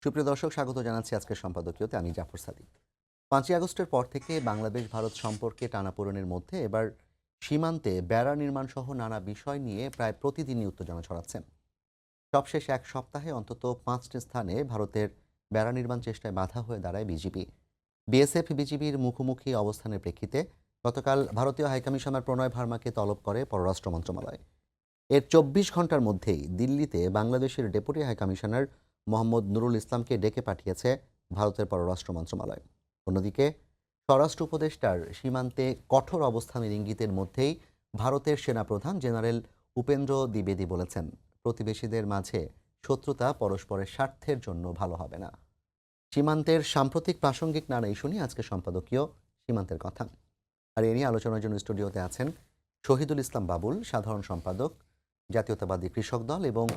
সুপ্রিয় দর্শক, স্বাগত জানাচ্ছি আজকের সম্পাদকীয়তে। আমি জাফর সাদিক। ৫ই আগস্টের পর থেকে বাংলাদেশ ভারত সম্পর্কে টানাপোড়েনের মধ্যে এবার সীমান্তে বেড়া নির্মাণ সহ নানা বিষয় নিয়ে প্রায় প্রতিদিনই উত্তেজনা ছড়াচ্ছে। সবশেষ এক সপ্তাহে অন্তত ৫টি স্থানে ভারতের বেড়া নির্মাণ চেষ্টায় বাধা হয়ে দাঁড়ায় বিজিবি। বিএসএফ বিজিবির মুখোমুখি অবস্থানের প্রেক্ষিতে গতকাল ভারতীয় হাইকমিশনার প্রণয় ভার্মাকে তলব করে পররাষ্ট্র মন্ত্রণালয়। এর ২৪ ঘন্টার মধ্যেই দিল্লিতে বাংলাদেশের ডেপুটি হাইকমিশনার মোহাম্মদ নুরুল ইসলামকে ডেকে পাঠিয়েছে ভারতের পররাষ্ট্র মন্ত্রণালয়। অন্যদিকে স্বরাষ্ট্র উপদেষ্টার সীমান্তে কঠোর অবস্থানের ইঙ্গিতের মধ্যেই ভারতের সেনাপ্রধান জেনারেল উপেন্দ্র দ্বিবেদী বলেছেন, প্রতিবেশীদের মাঝে শত্রুতা পরস্পরের স্বার্থের জন্য ভালো হবে না। সীমান্তের সাম্প্রতিক প্রাসঙ্গিক নানা ইস্যু নিয়ে আজকে সম্পাদকীয় সীমান্তের কথা। আর এ নিয়ে আলোচনার জন্য স্টুডিওতে আছেন শহীদুল ইসলাম বাবুল, সাধারণ সম্পাদক, জাতীয়তাবাদী কৃষক দল, এবং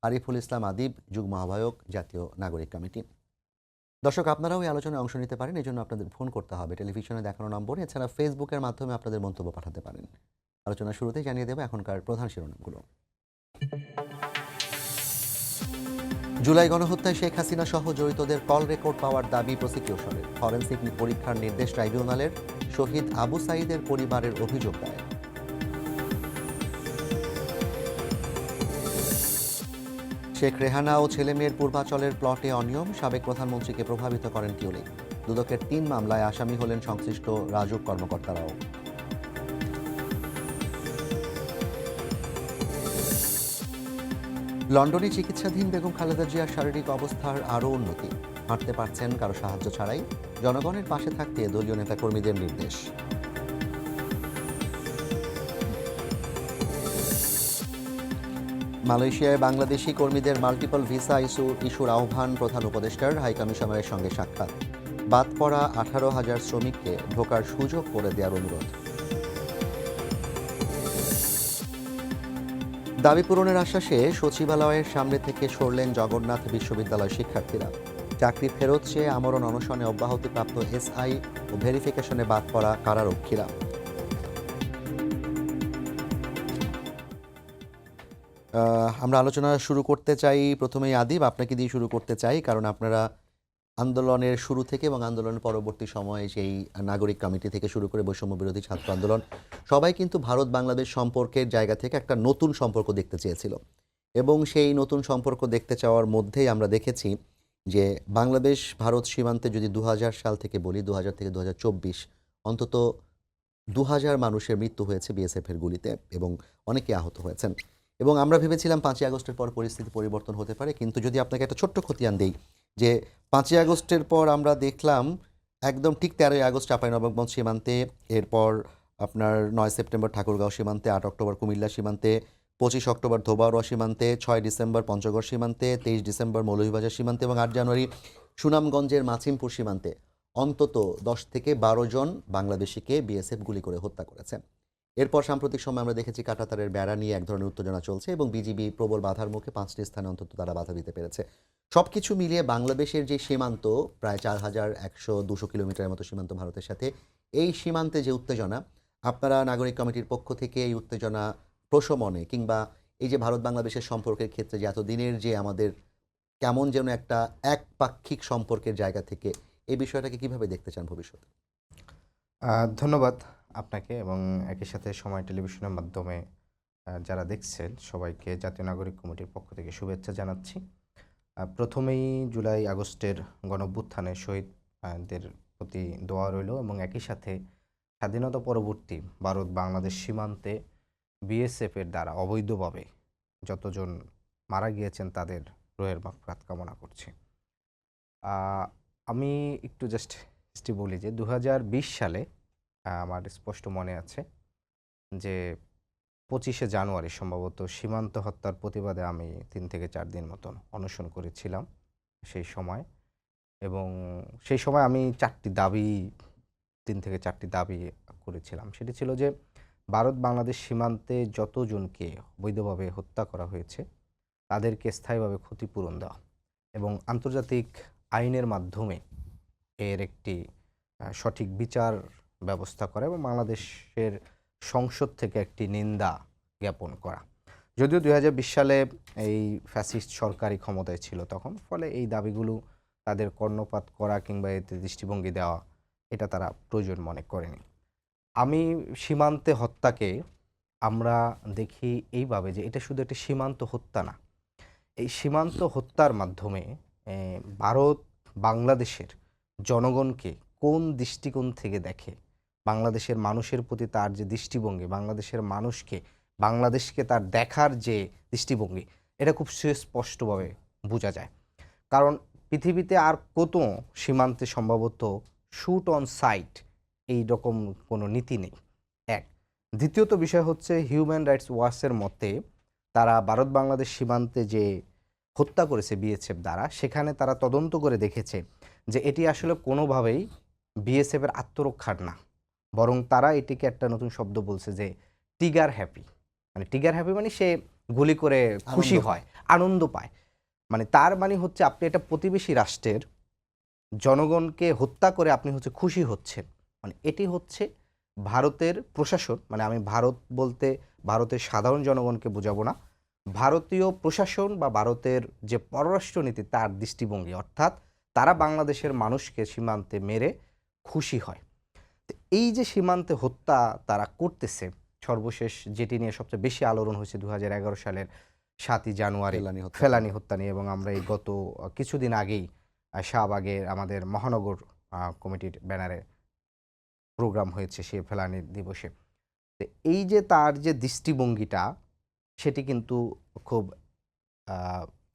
আরিফুল ইসলাম আদিব, যুগ্ম আহ্বায়ক, জাতীয় নাগরিক কমিটি। দর্শক, আপনারাও এই আলোচনায় অংশ নিতে পারেন। এই জন্য আপনাদের ফোন করতে হবে টেলিভিশনে দেখানো নম্বরে। এছাড়া ফেসবুকের মাধ্যমে আপনাদের মন্তব্য পাঠাতে পারেন। আলোচনা শুরুতেই জানিয়ে দেব এখনকার প্রধান শিরোনামগুলো। জুলাই গণহত্যায় শেখ হাসিনা সহ জড়িতদের কল রেকর্ড পাওয়ার দাবি প্রসিকিউশনের। ফরেনসিক পরীক্ষার নির্দেশ ট্রাইব্যুনালের। শহীদ আবু সাঈদের পরিবারের অভিযোগ দায়ের। শেখ রেহানা ও ছেলেমেয়ের পূর্বাচলের প্লটে অনিয়ম, সাবেক প্রধানমন্ত্রীকে প্রভাবিত করেন কিউলিং। দুদকের ৩ মামলায় আসামি হলেন সংশ্লিষ্ট রাজুক কর্মকর্তারাও। লন্ডনে চিকিৎসাধীন বেগম খালেদা জিয়ার শারীরিক অবস্থার আরও উন্নতি। হাঁটতে পারছেন কারো সাহায্য ছাড়াই। জনগণের পাশে থাকতে দলীয় নেতাকর্মীদের নির্দেশ। মালয়েশিয়ায় বাংলাদেশি কর্মীদের মাল্টিপল ভিসা ইস্যুর আহ্বান প্রধান উপদেষ্টার। হাইকমিশনারের সঙ্গে সাক্ষাৎ। বাদ পড়া ১৮,০০০ শ্রমিককে ঢোকার সুযোগ করে দেওয়ার অনুরোধ। দাবি পূরণের আশ্বাসে সচিবালয়ের সামনে থেকে সরলেন জগন্নাথ বিশ্ববিদ্যালয় শিক্ষার্থীরা। চাকরি ফেরত চেয়ে আমরণ অনশনে অব্যাহতিপ্রাপ্ত এসআই ও ভেরিফিকেশনে বাদ পড়া কারারক্ষীরা। আমরা আলোচনা শুরু করতে চাই প্রথমেই আদিব, আপনাকে দিয়ে শুরু করতে চাই, কারণ আপনারা আন্দোলনের শুরু থেকে এবং আন্দোলনের পরবর্তী সময়ে সেই নাগরিক কমিটি থেকে শুরু করে বৈষম্য বিরোধী ছাত্র আন্দোলন, সবাই কিন্তু ভারত বাংলাদেশ সম্পর্কের জায়গা থেকে একটা নতুন সম্পর্ক দেখতে চেয়েছিল। এবং সেই নতুন সম্পর্ক দেখতে চাওয়ার মধ্যেই আমরা দেখেছি যে বাংলাদেশ ভারত সীমান্তে যদি ২০০০ সাল থেকে বলি, ২০০০ থেকে ২০২৪ অন্তত ২০০০ মানুষের মৃত্যু হয়েছে বিএসএফের গুলিতে এবং অনেকে আহত হয়েছেন। এবং আমরা ভেবেছিলাম ৫ই আগস্টের পর পরিস্থিতি পরিবর্তন হতে পারে, কিন্তু যদি আপনাকে একটা ছোট্ট খতিয়ান দেই যে ৫ই আগস্টের পর আমরা দেখলাম একদম ঠিক ১৩ই আগস্ট চাঁপাইনবাবগঞ্জ সীমান্তে, এরপর আপনার ৯ সেপ্টেম্বর ঠাকুরগাঁও সীমান্তে, ৮ অক্টোবর কুমিল্লা সীমান্তে, ২৫ অক্টোবর ধোবাউড়া সীমান্তে, ৬ ডিসেম্বর পঞ্চগড় সীমান্তে, ২৩ ডিসেম্বর মৌলভীবাজার সীমান্তে এবং ৮ জানুয়ারি সুনামগঞ্জের মাছিমপুর সীমান্তে অন্তত ১০ থেকে ১২ জন বাংলাদেশিকে বিএসএফ গুলি করে হত্যা করেছে। এরপর সাম্প্রতিক সময় আমরা দেখেছি কাঁটাতারের বেড়া নিয়ে এক ধরনের উত্তেজনা চলছে এবং বিজিবি প্রবল বাধার মুখে ৫টি স্থানে অন্তত তারা বাধা দিতে পেরেছে। সব কিছু মিলিয়ে বাংলাদেশের যে সীমান্ত, প্রায় ৪,১০০-২০০ কিলোমিটারের মতো সীমান্ত ভারতের সাথে, এই সীমান্তে যে উত্তেজনা, আপনারা নাগরিক কমিটির পক্ষ থেকে এই উত্তেজনা প্রশমনে কিংবা এই যে ভারত বাংলাদেশের সম্পর্কের ক্ষেত্রে যে এতদিনের যে আমাদের কেমন যেন একটা একপাক্ষিক সম্পর্কের জায়গা থেকে এই বিষয়টাকে কিভাবে দেখতে চান ভবিষ্যতে? ধন্যবাদ আপনাকে এবং একই সাথে সময় টেলিভিশনের মাধ্যমে যারা দেখছেন সবাইকে জাতীয় নাগরিক কমিটির পক্ষ থেকে শুভেচ্ছা জানাচ্ছি। প্রথমেই জুলাই আগস্টের গণঅভ্যুত্থানে শহীদদের প্রতি দোয়া রইল এবং একই সাথে স্বাধীনতা পরবর্তী ভারত বাংলাদেশ সীমান্তে বিএসএফের দ্বারা অবৈধভাবে যতজন মারা গিয়েছেন তাদের রুহের মাগফিরাত কামনা করছি। আমি একটু জাস্ট হিস্ট্রি বলি যে ২০২০ সালে আমার স্পষ্ট মনে আছে যে ২৫শে জানুয়ারি সম্ভবত সীমান্ত হত্যার প্রতিবাদে আমি ৩ থেকে ৪ দিন মতন অনশন করেছিলাম সেই সময়। এবং সেই সময় আমি ৩ থেকে ৪টি দাবি করেছিলাম। সেটি ছিল যে ভারত বাংলাদেশ সীমান্তে যতজনকে অবৈধভাবে হত্যা করা হয়েছে তাদেরকে স্থায়ীভাবে ক্ষতিপূরণ দেওয়া এবং আন্তর্জাতিক আইনের মাধ্যমে এর একটি সঠিক বিচার ব্যবস্থা করা এবং বাংলাদেশের সংসদ থেকে একটি নিন্দা জ্ঞাপন করা। যদিও ২০২০ সালে এই ফ্যাসিস্ট সরকারি ক্ষমতায় ছিল তখন, ফলে এই দাবিগুলো তাদের কর্ণপাত করা কিংবা এতে দৃষ্টিভঙ্গি দেওয়া এটা তারা প্রয়োজন মনে করেনি। আমি সীমান্তে হত্যাকে আমরা দেখি এইভাবে যে এটা শুধু একটা সীমান্ত হত্যা না। এই সীমান্ত হত্যার মাধ্যমে ভারত বাংলাদেশের জনগণকে কোন দৃষ্টিকোণ থেকে দেখে, বাংলাদেশের মানুষের প্রতি তার যে দৃষ্টিভঙ্গি, বাংলাদেশের মানুষকে বাংলাদেশকে তার দেখার যে দৃষ্টিভঙ্গি, এটা খুব সুস্পষ্টভাবে বোঝা যায়। কারণ পৃথিবীতে আর কত সীমান্তে সম্ভবত শুট অন সাইট এই রকম কোনো নীতি নেই। এক, দ্বিতীয়ত বিষয় হচ্ছে হিউম্যান রাইটস ওয়াচের মতে তারা ভারত বাংলাদেশ সীমান্তে যে হত্যা করেছে বিএসএফ দ্বারা, সেখানে তারা তদন্ত করে দেখেছে যে এটি আসলে কোনোভাবেই বিএসএফের আত্মরক্ষার না, বরং তারা এটিকে একটা নতুন শব্দ বলছে যে টিগার হ্যাপি। মানে টিগার হ্যাপি মানে সে গুলি করে খুশি আনন্দ হয়, আনন্দ পায়। মানে তার মানে হচ্ছে আপনি একটা প্রতিবেশী রাষ্ট্রের জনগণকে হত্যা করে আপনি হচ্ছে খুশি হচ্ছেন। মানে এটি হচ্ছে ভারতের প্রশাসন, মানে আমি ভারত বলতে ভারতের সাধারণ জনগণকে বোঝাবো না, ভারতীয় প্রশাসন বা ভারতের যে পররাষ্ট্রনীতি তার দৃষ্টিভঙ্গি, অর্থাৎ তারা বাংলাদেশের মানুষকে সীমান্তে মেরে খুশি হয়। তো এই যে সীমান্তে হত্যা তারা করতেছে, সর্বশেষ যেটি নিয়ে সবচেয়ে বেশি আলোড়ন হয়েছে 2011 সালের 7ই জানুয়ারি ফেলানি হত্যা নিয়ে, এবং আমরা এই গত কিছুদিন আগেই শাহবাগে আমাদের মহানগর কমিটির ব্যানারে প্রোগ্রাম হয়েছে সে ফেলানি দিবসে। তো এই যে তার যে দৃষ্টিভঙ্গিটা, সেটি কিন্তু খুব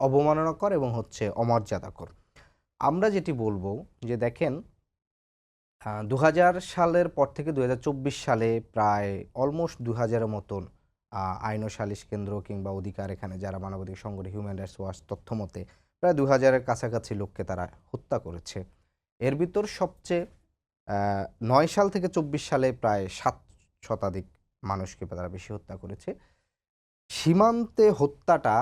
অবমাননাকর এবং হচ্ছে অমর্যাদাকর। আমরা যেটি বলবো যে দেখেন, 2000 সালের পর থেকে 2024 সালে প্রায় অলমোস্ট 2000-এর মতন আইন ও সালিশ কেন্দ্র কিংবা অধিকার এখানে যারা মানবাধিকার সংগঠন হিউম্যান রাইটস ওয়াচ তথ্য মতে প্রায় 2000-এর কাছাকাছি লোককে তারা হত্যা করেছে। এর ভিতর সবচেয়ে 9 সাল থেকে 24 সালে প্রায় 7 শতাধিক মানুষকে তারা বেশি হত্যা করেছে। সীমান্তে হত্যাটা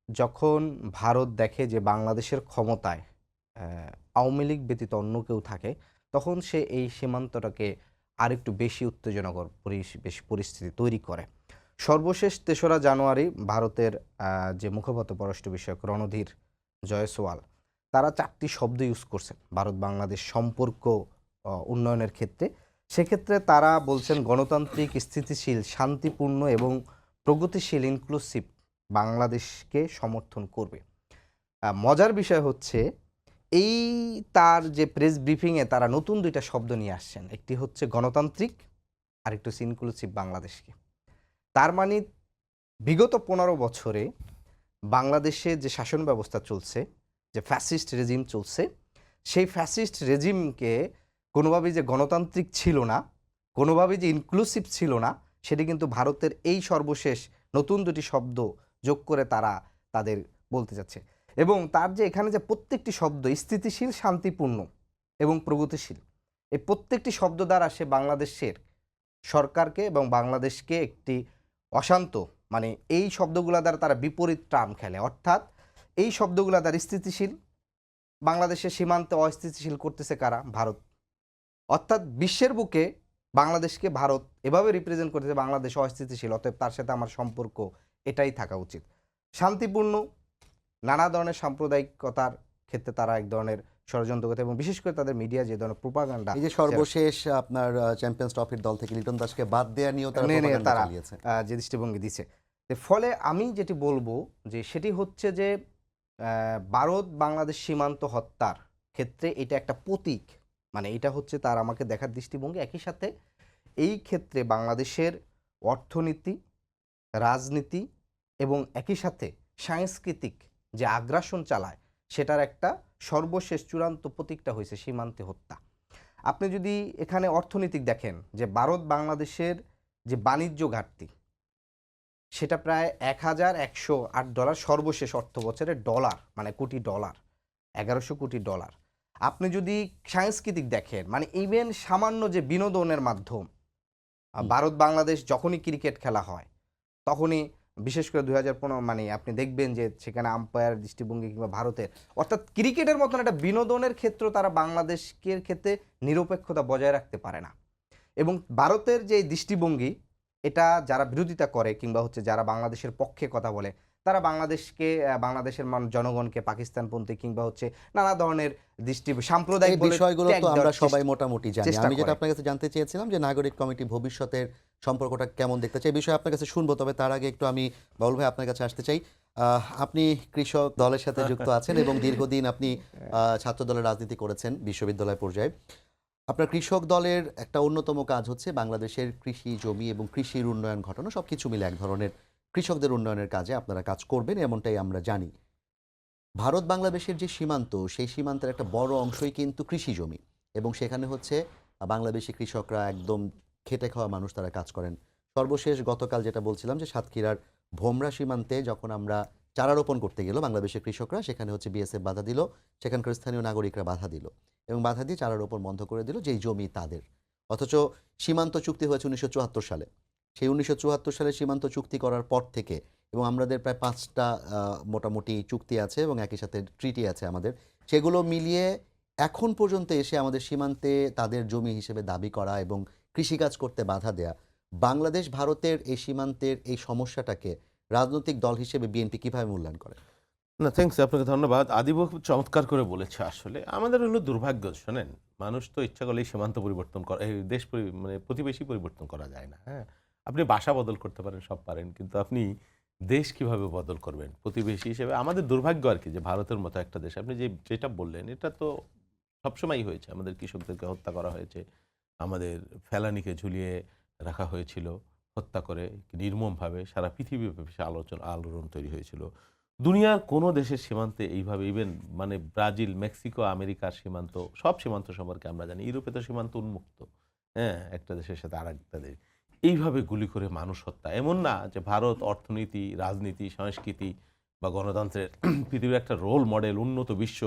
যখন ভারত দেখে যে বাংলাদেশের ক্ষমতায় আওয়ামী লীগ ব্যতীত অন্য কেউ থাকে, তখন সে এই সীমান্তটাকে আরেকটু বেশি উত্তেজনাকর পরিস্থিতি তৈরি করে। সর্বশেষ 3রা জানুয়ারি ভারতের যে মুখপাত্র পররাষ্ট্র বিষয়ক রণধীর জয়সওয়াল, তারা 4টি শব্দ ইউজ করছেন ভারত বাংলাদেশ সম্পর্ক উন্নয়নের ক্ষেত্রে। সেক্ষেত্রে তারা বলছেন গণতান্ত্রিক, স্থিতিশীল, শান্তিপূর্ণ এবং প্রগতিশীল ইনক্লুসিভ বাংলাদেশকে সমর্থন করবে। মজার বিষয় হচ্ছে এই তার যে প্রেস ব্রিফিংয়ে তারা নতুন 2টা শব্দ নিয়ে আসছেন, একটি হচ্ছে গণতান্ত্রিক, আরেকটি হচ্ছে ইনক্লুসিভ বাংলাদেশকে। তার মানে বিগত 15 বছরে বাংলাদেশে যে শাসন ব্যবস্থা চলছে, যে ফ্যাসিস্ট রেজিম চলছে, সেই ফ্যাসিস্ট রেজিমকে কোনোভাবেই যে গণতান্ত্রিক ছিল না, কোনোভাবেই যে ইনক্লুসিভ ছিল না, সেটি কিন্তু ভারতের এই সর্বশেষ নতুন 2টি শব্দ যোগ করে তারা তাদের বলতে যাচ্ছে। এবং তার যে এখানে যে প্রত্যেকটি শব্দ স্থিতিশীল, শান্তিপূর্ণ এবং প্রগতিশীল, এই প্রত্যেকটি শব্দ দ্বারা সে বাংলাদেশের সরকারকে এবং বাংলাদেশকে একটি অশান্ত, মানে এই শব্দগুলো দ্বারা তারা বিপরীত টার্ম খেলে। অর্থাৎ এই শব্দগুলো দ্বারা স্থিতিশীল, বাংলাদেশের সীমান্তে অস্থিতিশীল করতেছে কারা? ভারত। অর্থাৎ বিশ্বের বুকে বাংলাদেশকে ভারত এভাবে রিপ্রেজেন্ট করতেছে বাংলাদেশ অস্থিতিশীল, অতএব তার সাথে আমার সম্পর্ক এটাই থাকা উচিত। শান্তিপূর্ণ, নানা ধরনের সাম্প্রদায়িকতার ক্ষেত্রে তারা এক ধরনের ষড়যন্ত্র করতে, এবং বিশেষ করে তাদের মিডিয়া যে ধরনের প্রোপাগান্ডা, এই যে সর্বশেষ আপনার চ্যাম্পিয়ন্স ট্রফির দল থেকে লিটন দাসকে বাদ দেওয়া নিয়েও তারা প্রপাগান্ডা চালিয়েছে। যে দৃষ্টিভঙ্গি দিচ্ছে, ফলে আমি যেটি বলবো যে সেটি হচ্ছে যে ভারত বাংলাদেশ সীমান্ত হত্যার ক্ষেত্রে এটা একটা প্রতীক, মানে এটা হচ্ছে তার আমাকে দেখার দৃষ্টিভঙ্গি। একই সাথে এই ক্ষেত্রে বাংলাদেশের অর্থনীতি, রাজনীতি এবং একই সাথে সাংস্কৃতিক যে আগ্রাসন চালায়, সেটার একটা সর্বশেষ চূড়ান্ত প্রতীকটা হয়েছে সীমান্তে হত্যা। আপনি যদি এখানে অর্থনৈতিক দেখেন যে ভারত বাংলাদেশের যে বাণিজ্য ঘাটতি, সেটা প্রায় $1108 সর্বশেষ অর্থ বছরে ডলার, মানে কোটি ডলার, 1100 কোটি ডলার। আপনি যদি সাংস্কৃতিক দেখেন, মানে ইভেন সামান্য যে বিনোদনের মাধ্যম, ভারত বাংলাদেশ যখনই ক্রিকেট খেলা হয় তখনই, বিশেষ করে 2015, মানে আপনি দেখবেন যে সেখানে আম্পায়ার দৃষ্টিভঙ্গি কিংবা ভারতের, অর্থাৎ ক্রিকেটের মতন একটা বিনোদনের ক্ষেত্র তারা বাংলাদেশের ক্ষেত্রে নিরপেক্ষতা বজায় রাখতে পারে না। এবং ভারতের যে দৃষ্টিভঙ্গি, এটা যারা বিরোধিতা করে কিংবা হচ্ছে যারা বাংলাদেশের পক্ষে কথা বলে, তারা বাংলাদেশকে বাংলাদেশের জনগণকে পাকিস্তানপন্থী কিংবা হচ্ছে নানা ধরনের এই সাম্প্রদায়িক বলে বিষয়গুলো ট্যাগ তো আমরা দেওয়ার সবাই মোটামুটি জানি। চেষ্টা আমি যেটা করে। আপনার কাছে জানতে চেয়েছিলাম যে নাগরিক কমিটি ভবিষ্যতের সম্পর্কটা কেমন দেখতে চাই, এই বিষয়ে আপনার কাছে শুনবো। তবে তার আগে একটু আমি বাউল ভাই আপনার কাছে আসতে চাই। আপনি কৃষক দলের সাথে যুক্ত আছেন এবং দীর্ঘদিন আপনি ছাত্র দলের রাজনীতি করেছেন বিশ্ববিদ্যালয় পর্যায়ে। আপনার কৃষক দলের একটা অন্যতম কাজ হচ্ছে বাংলাদেশের কৃষি জমি এবং কৃষির উন্নয়ন ঘটানো, সবকিছু মিলে এক ধরনের কৃষকদের উন্নয়নের কাজে আপনারা কাজ করবেন, এমনটাই আমরা জানি। ভারত বাংলাদেশের যে সীমান্ত, সেই সীমান্তের একটা বড় অংশই কিন্তু কৃষি জমি এবং সেখানে হচ্ছে বাংলাদেশি কৃষকরা একদম খেটে খাওয়া মানুষ, তারা কাজ করেন। সর্বশেষ গতকাল যেটা বলছিলাম যে সাতক্ষীরার ভোমরা সীমান্তে যখন আমরা চারা রোপণ করতে গেল বাংলাদেশের কৃষকরা, সেখানে হচ্ছে বিএসএফ বাধা দিল, সেখানকার স্থানীয় নাগরিকরা বাধা দিল এবং বাধা দিয়ে চারা রোপণ বন্ধ করে দিল, যেই জমি তাদের। অথচ সীমান্ত চুক্তি হয়েছে 1974 সালে। সেই 1974 সালে সীমান্ত চুক্তি করার পর থেকে এবং আমাদের প্রায় 5টা মোটামুটি চুক্তি আছে এবং একই সাথে ট্রিটি আছে আমাদের। সেগুলো মিলিয়ে এখন পর্যন্ত এসে আমাদের সীমান্তে তাদের জমি হিসেবে দাবি করা এবং কৃষিকাজ করতে বাধা দেয়া, বাংলাদেশ ভারতের এই সীমান্তের এই সমস্যাটাকে রাজনৈতিক দল হিসেবে বিএনপি কিভাবে মূল্যায়ন করে? না, থ্যাঙ্কস, আপনাকে ধন্যবাদ। আদিব খুব চমৎকার করে বলেছে। আসলে আমাদের হলো দুর্ভাগ্য, শোনেন, মানুষ তো ইচ্ছা করলেই সীমান্ত পরিবর্তন করা, এই দেশ মানে প্রতিবেশী পরিবর্তন করা যায় না। হ্যাঁ, আপনি বাসা বদল করতে পারেন, সব পারেন, কিন্তু আপনি দেশ কিভাবে বদল করবেন প্রতিবেশী হিসেবে? আমাদের দুর্ভাগ্য আর কি যে ভারতের মতো একটা দেশ, আপনি যেটা বললেন এটা তো সবসময়ই হয়েছে। আমাদের কৃষকদেরকে হত্যা করা হয়েছে, আমাদের ফেলানিকে ঝুলিয়ে রাখা হয়েছিল, হত্যা করে নির্মমভাবে সারা পৃথিবীব্যাপী আলোড়ন তৈরি হয়েছিল। দুনিয়ার কোনো দেশের সীমান্তে এইভাবে, ইভেন মানে ব্রাজিল, মেক্সিকো, আমেরিকার সীমান্ত, সব সীমান্ত সম্পর্কে আমরা জানি। ইউরোপে তো সীমান্ত উন্মুক্ত, হ্যাঁ, একটা দেশের সাথে আর একটা দেশ। এইভাবে গুলি করে মানুষ হত্যা, এমন না যে ভারত অর্থনীতি, রাজনীতি, সংস্কৃতি বা গণতন্ত্রের পৃথিবীর একটা রোল মডেল, উন্নত বিশ্ব,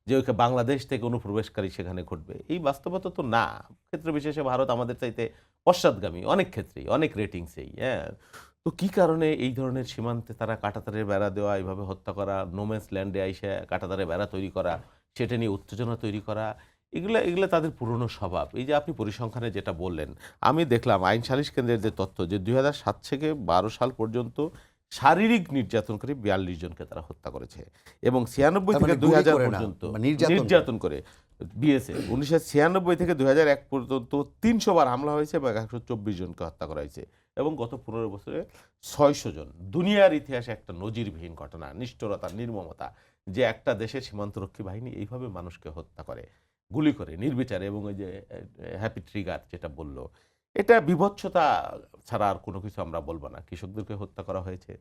যে ওকে বাংলাদেশ থেকে অনুপ্রবেশকারী সেখানে ঘটবে, এই বাস্তবতা তো না। ক্ষেত্র বিশেষে ভারত আমাদের চাইতে পশ্চাৎগামী অনেক ক্ষেত্রেই, অনেক রেটিংসেই। হ্যাঁ, তো কী কারণে এই ধরনের সীমান্তে তারা কাঁটাতারের বেড়া দেওয়া, এইভাবে হত্যা করা, নোম্যান্স ল্যান্ডে আইসে কাঁটাতারের বেড়া তৈরি করা, সেটা নিয়ে উত্তেজনা তৈরি করা, এগুলা তাদের পুরনো স্বভাব। এই যে আপনি পরিসংখ্যানে যেটা বললেন, আমি দেখলাম আইন সালিশ কেন্দ্রের যে তথ্য, যে 2007 থেকে 12 সাল পর্যন্ত শারীরিক নির্যাতন করে 42 জনকে তারা হত্যা করেছে এবং 96 তার থেকে মানে গুলি 2000 করে না, পর্যন্ত নির্যাতন করে। নির্যাতন করে। বিএসএফ 1996 থেকে 2001 পর্যন্ত 300 বার হামলা হয়েছে এবং 124 জনকে হত্যা করা হয়েছে এবং গত 15 বছরে 600 জন। দুনিয়ার ইতিহাসে একটা নজিরবিহীন ঘটনা, নিষ্ঠুরতা, নির্মমতা, যে একটা দেশের সীমান্তরক্ষী বাহিনী এইভাবে মানুষকে হত্যা করে, গুলি করে নির্বিচারে। এবং ওই যে হ্যাপি ট্রিগার যেটা বলল, এটা বিভৎসতা ছাড়া আর কোনো কিছু আমরা বলবো না। কৃষকদেরকে হত্যা করা হয়েছে,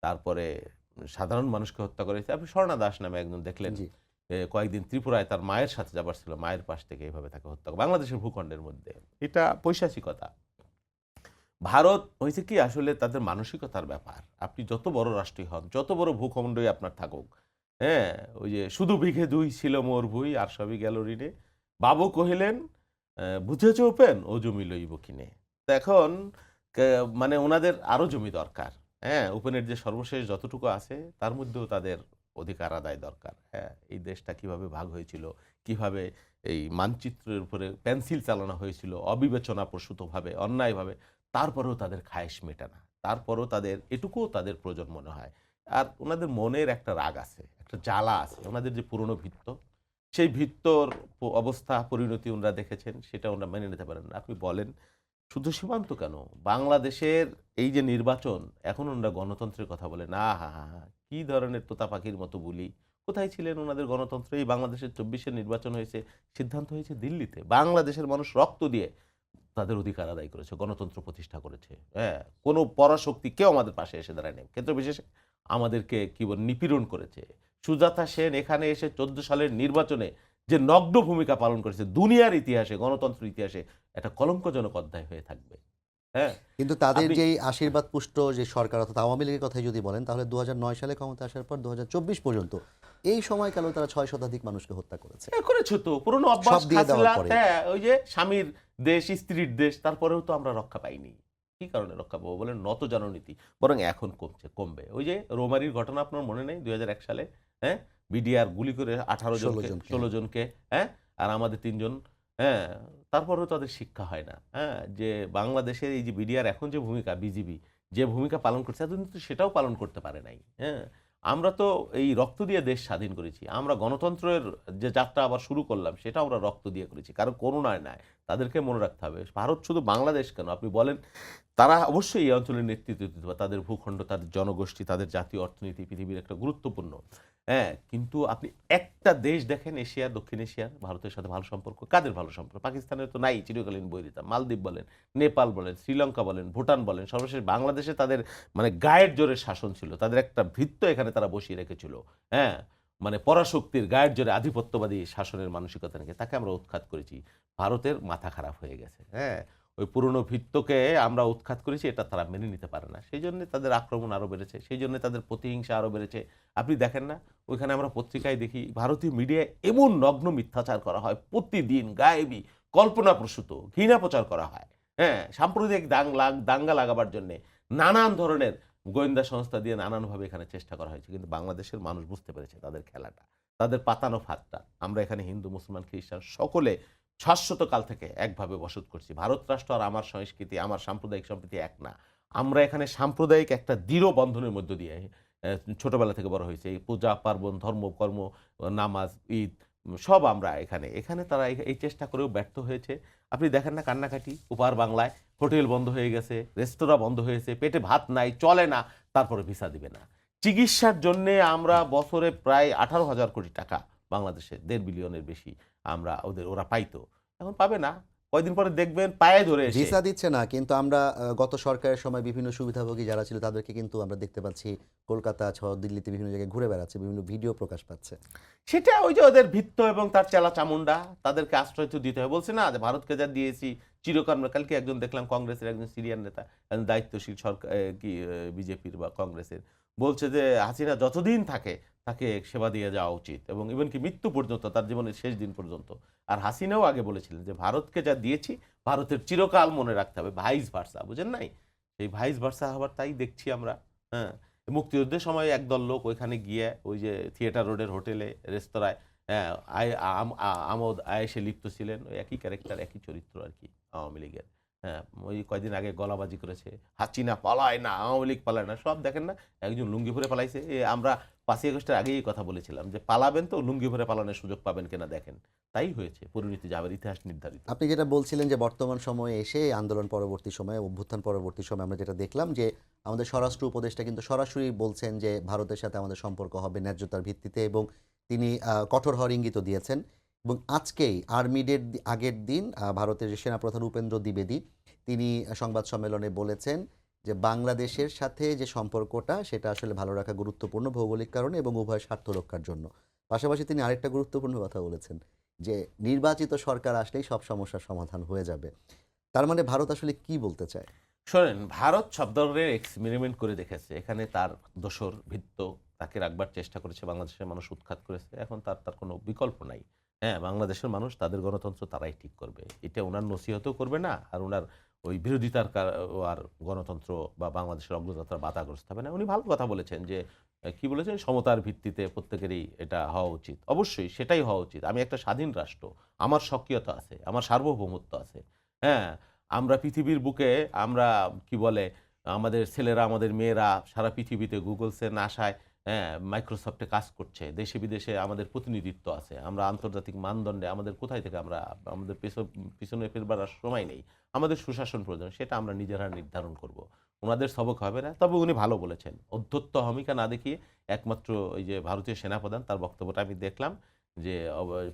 তারপরে সাধারণ মানুষকে হত্যা করা হয়েছে। আপনি স্বর্ণা দাস নামে একজন দেখলেন, জি। কয়েকদিন ত্রিপুরায় তার মায়ের সাথে যাবার ছিল, মায়ের পাশ থেকে এইভাবে তাকে হত্যা করা, বাংলাদেশের ভূখণ্ডের মধ্যে। এটা পৈশাচিকতা। ভারত হয়েছে কি, আসলে তাদের মানসিকতার ব্যাপার। আপনি যত বড় রাষ্ট্রই হন, যত বড় ভূখণ্ডই আপনার থাকুক, হ্যাঁ, ওই যে শুধু বিঘে দুই ছিল মোর ভুই আর সবই গেল ঋণে, বাবু কহিলেন বুঝেছ উপেন ও জমি লইব কিনে। তো এখন মানে ওনাদের আরো জমি দরকার। হ্যাঁ, উপেনের যে সর্বশেষ যতটুকু আছে তার মধ্যেও তাদের অধিকার আদায় দরকার। হ্যাঁ, এই দেশটা কিভাবে ভাগ হয়েছিল, কিভাবে এই মানচিত্রের উপরে পেন্সিল চালানো হয়েছিল অবিবেচনা প্রসূতভাবে, অন্যায়ভাবে, তারপরেও তাদের খায়েশ মেটে না, তারপরেও তাদের এটুকুও তাদের প্রয়োজন মনে হয়। আর ওনাদের মনের একটা রাগ আছে, একটা জ্বালা আছে, ওনাদের যে পুরনো ভিত্ত, সেই ভিত্তর অবস্থা পরিণতি ওনারা দেখেছেন, সেটা ওনারা মেনে নিতে পারেন না। আপনি বলেন শুধু সীমান্ত কেন, বাংলাদেশের এই যে নির্বাচন, এখন ওনারা গণতন্ত্রের কথা বলে না, হা হা হা, কি ধরনের তোতা পাখির মতো বলি। কোথায় ছিলেন ওনাদের গণতন্ত্র? এই বাংলাদেশের 24-এর নির্বাচন হয়েছে, সিদ্ধান্ত হয়েছে দিল্লিতে, বাংলাদেশের মানুষ রক্ত দিয়ে তাদের অধিকার আদায় করেছে, গণতন্ত্র প্রতিষ্ঠা করেছে। হ্যাঁ, কোনো পরাশক্তি কেউ আমাদের পাশে এসে দাঁড়ায়নি, ক্ষেত্র বিশেষে আমাদেরকে কি বল নিপীড়ন করেছে। সুজাতা সেন এখানে এসে 14 সালের নির্বাচনে যে নগ্ন ভূমিকা পালন করেছে, দুনিয়ার ইতিহাসে, গণতন্ত্রের ইতিহাসে একটা কলঙ্কজনক অধ্যায় হয়ে থাকবে। হ্যাঁ, কিন্তু তাদের আপনি যেই আশীর্বাদ পুষ্ট যে সরকার অর্থাৎ আওয়ামী লীগের কথাই যদি বলেন, তাহলে 2009 সালে ক্ষমতা আসার পর 2024 পর্যন্ত এই সময়কালেও তারা 6 শতাধিক মানুষকে হত্যা করেছে, করেছো তো পুরনো অভ্যাস, সব দিয়ে দেওয়ার খাসলা, পরে। হ্যাঁ, ওই যে স্বামীর দেশ, স্ত্রীর দেশ, তারপরেও তো আমরা রক্ষা পাইনি। কি কারণে রক্ষা পাবো বলেন? নত জননীতি। বরং এখন কমবে। ওই যে রোমারির ঘটনা আপনার মনে নেই 2001 সালে? হ্যাঁ, বিডিআর গুলি করে 18 ষোলো জনকে, জনকে। 16 জনকে, হ্যাঁ, আর আমাদের 3 জন। হ্যাঁ, তারপরেও তাদের শিক্ষা হয় না। হ্যাঁ, যে বাংলাদেশের এই যে বিডিআর এখন যে ভূমিকা, বিজিবি, যে ভূমিকা পালন করছে এতদিন তো সেটাও পালন করতে পারে নাই। হ্যাঁ, আমরা তো এই রক্ত দিয়ে দেশ স্বাধীন করেছি। আমরা গণতন্ত্রের যে যাত্রা আবার শুরু করলাম সেটা আমরা রক্ত দিয়ে করেছি, কারো করুণায় নয়। তাদেরকে মনে রাখতে হবে ভারত শুধু বাংলাদেশ কেন, আপনি বলেন, তারা অবশ্যই এই অঞ্চলের নেতৃত্ব দিতে পারে। তাদের ভূখণ্ড, তাদের জনগোষ্ঠী, তাদের জাতীয় অর্থনীতি পৃথিবীর একটা গুরুত্বপূর্ণ। হ্যাঁ, কিন্তু আপনি একটা দেশ দেখেন এশিয়া, দক্ষিণ এশিয়ার ভারতের সাথে ভালো সম্পর্ক। কাদের ভালো সম্পর্ক? পাকিস্তানের তো নাই চিরকালীন বৈরিতা। মালদ্বীপ বলেন, নেপাল বলেন, শ্রীলঙ্কা বলেন, ভুটান বলেন, সর্বশেষ বাংলাদেশে তাদের মানে গায়ের জোরে শাসন ছিল। তাদের একটা ভৃত্য এখানে তারা বসিয়ে রেখেছিল। হ্যাঁ? মানে পরাশক্তির গায়ের জোরে আধিপত্যবাদী শাসনের মানসিকতা থেকে তাকে আমরা উৎখাত করেছি। ভারতের মাথা খারাপ হয়ে গেছে। হ্যাঁ? ওই পুরনো ভৃত্যকে আমরা উৎখাত করেছি, এটা তারা মেনে নিতে পারে না। সেইজন্য তাদের আক্রমণ আরো বেড়েছে। সেইজন্য তাদের প্রতিহিংসা আরো বেড়েছে। আপনি দেখেন না, ওইখানে আমরা পত্রিকায় দেখি ভারতীয় মিডিয়ায় এমন নগ্ন মিথ্যাচার করা হয় প্রতিদিন, গায়েবী, কল্পনাপ্রসূত, ঘৃণা প্রচার করা হয়। হ্যাঁ, সাম্প্রদায়িক দাঙ্গা লাগাবার জন্যে নানান ধরনের গোয়েন্দা সংস্থা দিয়ে নানানভাবে এখানে চেষ্টা করা হয়েছে। কিন্তু বাংলাদেশের মানুষ বুঝতে পেরেছে তাদের খেলাটা, তাদের পাতানো ফাঁদটা। আমরা এখানে হিন্দু, মুসলমান, খ্রিস্টান সকলে শাশ্বত কাল থেকে একভাবে বসত করছি। ভারত রাষ্ট্র আর আমার সংস্কৃতি, আমার সাম্প্রদায়িক সম্প্রীতি এক না। আমরা এখানে সাম্প্রদায়িক একটা দৃঢ় বন্ধনের মধ্য দিয়ে ছোটবেলা থেকে বড় হয়েছে। এই পূজা, পার্বণ, ধর্ম, কর্ম, নামাজ, ঈদ সব আমরা এখানে তারা এই চেষ্টা করেও ব্যর্থ হয়েছে। আপনি দেখেন না কান্নাকাটি ওপার বাংলায়, হোটেল বন্ধ হয়ে গেছে, রেস্তোরাঁ বন্ধ হয়েছে, পেটে ভাত নাই, চলে না, তারপরে ভিসা দিবে না। চিকিৎসার জন্যে আমরা বছরে প্রায় 18,000 কোটি টাকা, বাংলাদেশে 1.5 বিলিয়নের বেশি আমরা ওরা পাইতো। এখন পাবে না। কয়দিন পরে দেখবেন পায়ে ধরে এসে ভিসা দিচ্ছে না, কিন্তু আমরা গত সরকারের সময় বিভিন্ন সুবিধাভোগী যারা ছিল তাদেরকে কিন্তু আমরা দেখতে পাচ্ছি কলকাতা সহ দিল্লিতে বিভিন্ন জায়গায় ঘুরে বেড়াচ্ছে, বিভিন্ন ভিডিও প্রকাশ পাচ্ছে। সেটা ওই যে ওদের ভৃত্য এবং তার চেলা চামুন্ডা, তাদেরকে আশ্রয় তো দিতে হয়। বলছে না যে ভারতকে যা দিয়েছি চিরকাল। কালকে একজন দেখলাম কংগ্রেসের একজন সিরিয়ান নেতা, একজন দায়িত্বশীল সরকার, কি বিজেপির বা কংগ্রেসের, বলছে যে হাসিনা যতদিন থাকে তাকে সেবা দিয়ে যাওয়া উচিত এবং ইভেন কি মৃত্যু পর্যন্ত, তার জীবনের শেষ দিন পর্যন্ত। আর হাসিনাও আগে বলেছিলেন যে ভারতকে যা দিয়েছি ভারতের চিরকাল মনে রাখতে হবে, ভাইস ভার্সা, বুঝেন নাই? সেই ভাইস ভার্সা হবার তাই দেখছি আমরা। হ্যাঁ, মুক্তিযুদ্ধের সময় একদল লোক ওইখানে গিয়ে ওই যে থিয়েটার রোডের হোটেলে, রেস্তোরাঁয়, হ্যাঁ, আমোদ আয়েশে লিপ্ত ছিলেন। ওই একই ক্যারেক্টার, একই চরিত্র আর কি আওয়ামী লীগের। হ্যাঁ, ওই কয়দিন আগে গলাবাজি করেছে, হাসিনা পালায় না, আওয়ামী লীগ পালায় না, সব দেখেন না। একজন লুঙ্গি ভরে পালাইছে। আমরা 5ই আগস্টের আগেই এই কথা বলেছিলাম যে পালাবেন তো লুঙ্গি ভরে পালানোর সুযোগ পাবেন কিনা দেখেন। তাই হয়েছে, পরিণতি যাবার ইতিহাস নির্ধারিত। আপনি যেটা বলছিলেন যে বর্তমান সময়ে এসে আন্দোলন পরবর্তী সময়ে, অভ্যুত্থান পরবর্তী সময়ে আমরা যেটা দেখলাম যে আমাদের স্বরাষ্ট্র উপদেষ্টা কিন্তু সরাসরি বলছেন যে ভারতের সাথে আমাদের সম্পর্ক হবে ন্যায্যতার ভিত্তিতে, এবং তিনি কঠোর হওয়ার ইঙ্গিতও দিয়েছেন। এবং আজকেই আর্মি ডের আগের দিন ভারতের যে সেনাপ্রধান উপেন্দ্র দ্বিবেদী তিনি সংবাদ সম্মেলনে বলেছেন যে বাংলাদেশের সাথে যে সম্পর্কটা সেটা আসলে ভালো রাখা গুরুত্বপূর্ণ ভৌগোলিক কারণে এবং উভয় স্বার্থ রক্ষার জন্য। পাশাপাশি তিনি আরেকটা গুরুত্বপূর্ণ কথা বলেছেন যে নির্বাচিত সরকার আসলেই সব সমস্যার সমাধান হয়ে যাবে। তার মানে ভারত আসলে কি বলতে চায়? শোনেন, ভারত সব ধরনের এক্সপেরিমেন্ট করে দেখেছে। এখানে তার দোসর ভৃত্য তাকে রাখবার চেষ্টা করেছে, বাংলাদেশের মানুষ উৎখাত করেছে। এখন তার কোনো বিকল্প নাই। হ্যাঁ, বাংলাদেশের মানুষ তাদের গণতন্ত্র তারাই ঠিক করবে। এটা ওনার নসিহতও করবে না, আর ওনার ওই বিরোধিতার আর গণতন্ত্র বা বাংলাদেশের অগ্রযাত্রার বাধাগ্রস্ত হবে না। উনি ভালো কথা বলেছেন যে কি বলেছেন, সমতার ভিত্তিতে প্রত্যেকেরই এটা হওয়া উচিত। অবশ্যই সেটাই হওয়া উচিত। আমি একটা স্বাধীন রাষ্ট্র, আমার স্বকীয়তা আছে, আমার সার্বভৌমত্ব আছে। হ্যাঁ, আমরা পৃথিবীর বুকে আমরা কি বলে আমাদের ছেলেরা, আমাদের মেয়েরা সারা পৃথিবীতে গুগলসে, নাসায়, হ্যাঁ, মাইক্রোসফটে কাজ করছে। দেশে বিদেশে আমাদের প্রতিনিধিত্ব আছে। আমরা আন্তর্জাতিক মানদণ্ডে আমাদের কোথায় থেকে আমরা আমাদের পিছনে ফেরবার আর সময় নেই। আমাদের সুশাসন প্রয়োজন, সেটা আমরা নিজেরা নির্ধারণ করব। ওনাদের সবক হবে না। তবে উনি ভালো বলেছেন, অধ্যত্ত ভূমিকা না দেখিয়ে একমাত্র ওই যে ভারতীয় সেনাপ্রধান তার বক্তব্যটা আমি দেখলাম যে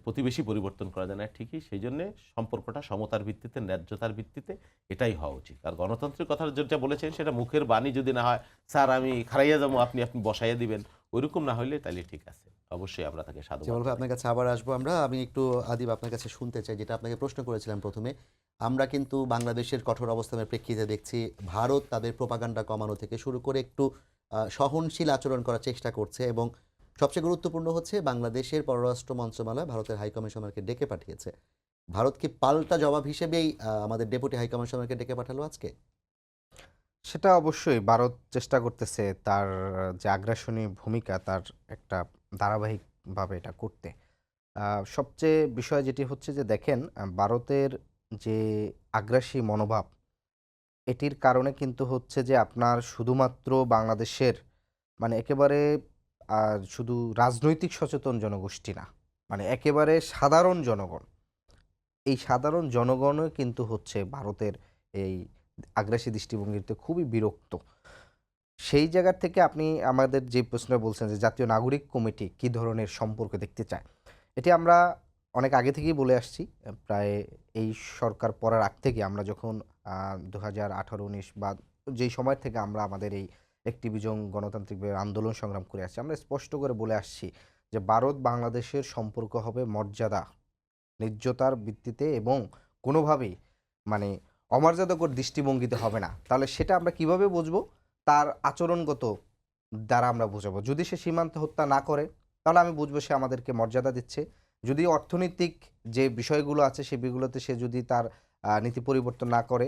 প্রতিবেশী পরিবর্তন করা যায় না, ঠিকই। সেই জন্যে সম্পর্কটা সমতার ভিত্তিতে, ন্যায্যতার ভিত্তিতে এটাই হওয়া উচিত। আর গণতন্ত্রের কথা যেটা বলেছেন সেটা মুখের বাণী যদি না হয়, স্যার আমি খারাইয়া যাবো, আপনি বসাইয়া দিবেন, ওইরকম না হইলে তাহলে ঠিক আছে, অবশ্যই আমরা তাকে সাধু। জামাল ভাই, আপনার কাছে আবার আসবো আমরা। আমি একটু আদিব আপনার কাছে শুনতে চাই, যেটা আপনাকে প্রশ্ন করেছিলাম প্রথমে। আমরা কিন্তু বাংলাদেশের কঠোর অবস্থানের প্রেক্ষিতে দেখছি ভারত তাদের প্রোপাগান্ডা কমানো থেকে শুরু করে একটু সহনশীল আচরণ করার চেষ্টা করছে, এবং সবচেয়ে গুরুত্বপূর্ণ হচ্ছে বাংলাদেশের পররাষ্ট্র মন্ত্রণালয় ভারতের হাইকমিশনারকে ডেকে পাঠিয়েছে। ভারত কি পাল্টা জবাব হিসেবেই আমাদের ডেপুটি হাইকমিশনারকে ডেকে পাঠালো আজকে? সেটা অবশ্যই ভারত চেষ্টা করতেছে তার যে আগ্রাসনী ভূমিকা তার একটা ধারাবাহিকভাবে এটা করতে। সবচেয়ে বিষয় যেটি হচ্ছে যে দেখেন ভারতের যে আগ্রাসী মনোভাব এটির কারণে কিন্তু হচ্ছে যে আপনার শুধুমাত্র বাংলাদেশের মানে একেবারে শুধু রাজনৈতিক সচেতন জনগোষ্ঠী না, মানে একেবারে সাধারণ জনগণ, এই সাধারণ জনগণও কিন্তু হচ্ছে ভারতের এই আগ্রাসী দৃষ্টিভঙ্গিতে খুবই বিরক্ত। সেই জায়গা থেকে আপনি আমাদের যে প্রশ্নটা বলছেন যে জাতীয় নাগরিক কমিটি কী ধরনের সম্পর্ক দেখতে চায়, এটি আমরা অনেক আগে থেকেই বলে আসছি। প্রায় এই সরকার পড়ার আগ থেকে আমরা যখন 2018-19 বা যেই সময় থেকে আমরা আমাদের এই অ্যাক্টিভিজম গণতান্ত্রিকভাবে আন্দোলন সংগ্রাম করে আসছি, আমরা স্পষ্ট করে বলে আসছি যে ভারত বাংলাদেশের সম্পর্ক হবে মর্যাদা ন্যায্যতার ভিত্তিতে এবং কোনোভাবেই মানে অমর্যাদাকর দৃষ্টিভঙ্গিতে হবে না। তাহলে সেটা আমরা কিভাবে বুঝবো? তার আচরণগত দ্বারা আমরা বুঝাবো। যদি সে সীমান্ত হত্যা না করে তাহলে আমি বুঝবো সে আমাদেরকে মর্যাদা দিচ্ছে। যদি অর্থনৈতিক যে বিষয়গুলো আছে সেগুলোতে সে যদি তার নীতি পরিবর্তন না করে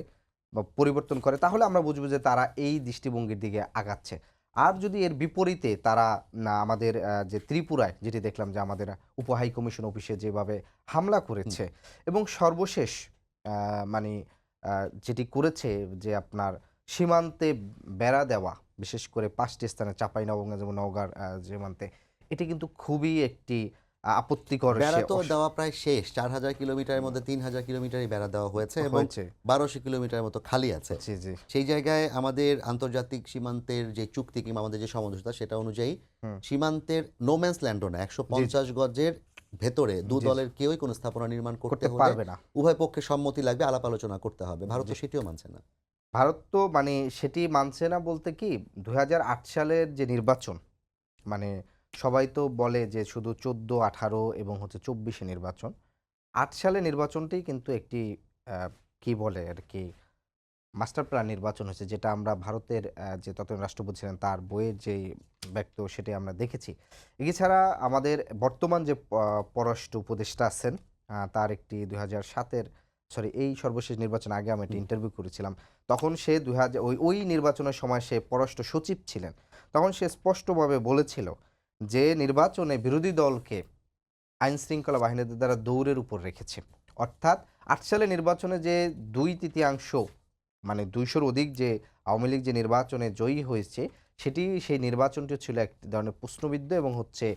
বা পরিবর্তন করে তাহলে আমরা বুঝবো যে তারা এই দৃষ্টিভঙ্গির দিকে আগাচ্ছে। আর যদি এর বিপরীতে তারা না আমাদের যে ত্রিপুরায় যেটি দেখলাম যে আমাদের উপ হাই কমিশন অফিসে যেভাবে হামলা করেছে এবং সর্বশেষ মানে যেটি করেছে যে আপনার সীমান্তে বেড়া দেওয়া, বিশেষ করে ৫টি স্থানে চাঁপাইনবাবগঞ্জ এবং নওগাঁর সীমান্তে, এটি কিন্তু খুবই একটি আপত্তিকর বেড়া তো দেওয়া প্রায় শেষ। 4,000 কিলোমিটারের মধ্যে 3,000 কিলোমিটারই বেড়া দেওয়া হয়েছে এবং 1200 কিলোমিটার মতো খালি আছে। জি জি সেই জায়গায় আমাদের আন্তর্জাতিক সীমান্তের যে চুক্তি কিংবা আমাদের যে সমঝোতা সেটা অনুযায়ী সীমান্তের নোম্যান্স ল্যান্ডও না, 150 গজের ভেতরে দু দলের কেউই কোনো স্থাপনা নির্মাণ করতে হলে পারবে না। উভয় পক্ষের সম্মতি লাগবে, আলাপ আলোচনা করতে হবে। ভারত তো সেটিও মানছে না। ভারত তো মানে সেটি মানছে না বলতে কি 2008 সালের যে নির্বাচন, মানে সবাই তো বলে যে শুধু 14, 18 এবং হচ্ছে 24-এ নির্বাচন। 8 সালে নির্বাচনটি কিন্তু একটি কি বলে আর কি মাস্টার প্ল্যান নির্বাচন হয়েছে, যেটা আমরা ভারতের যে তৎকালীন রাষ্ট্রপতি ছিলেন তার বইয়ের যে ব্যক্ত সেটি আমরা দেখেছি। এছাড়া আমাদের বর্তমান যে পররাষ্ট্র উপদেষ্টা আছেন তার একটি 2007-এর এই সর্বশেষ নির্বাচন আগে আমি একটা ইন্টারভিউ করেছিলাম। তখন সে ওই নির্বাচনের সময় সে পররাষ্ট্র সচিব ছিলেন। তখন সে স্পষ্টভাবে বলেছিল যে নির্বাচনে বিরোধী দলকে আইনশৃঙ্খলা বাহিনীদের দ্বারা দৌড়ের উপর রেখেছে। অর্থাৎ 8 সালে নির্বাচনে যে 2/3 মানে 200-র অধিক যে আওয়ামী লীগ যে নির্বাচনে জয়ী হয়েছে সেই নির্বাচনটি ছিল এক ধরনের প্রশ্নবিদ্ধ এবং হচ্ছে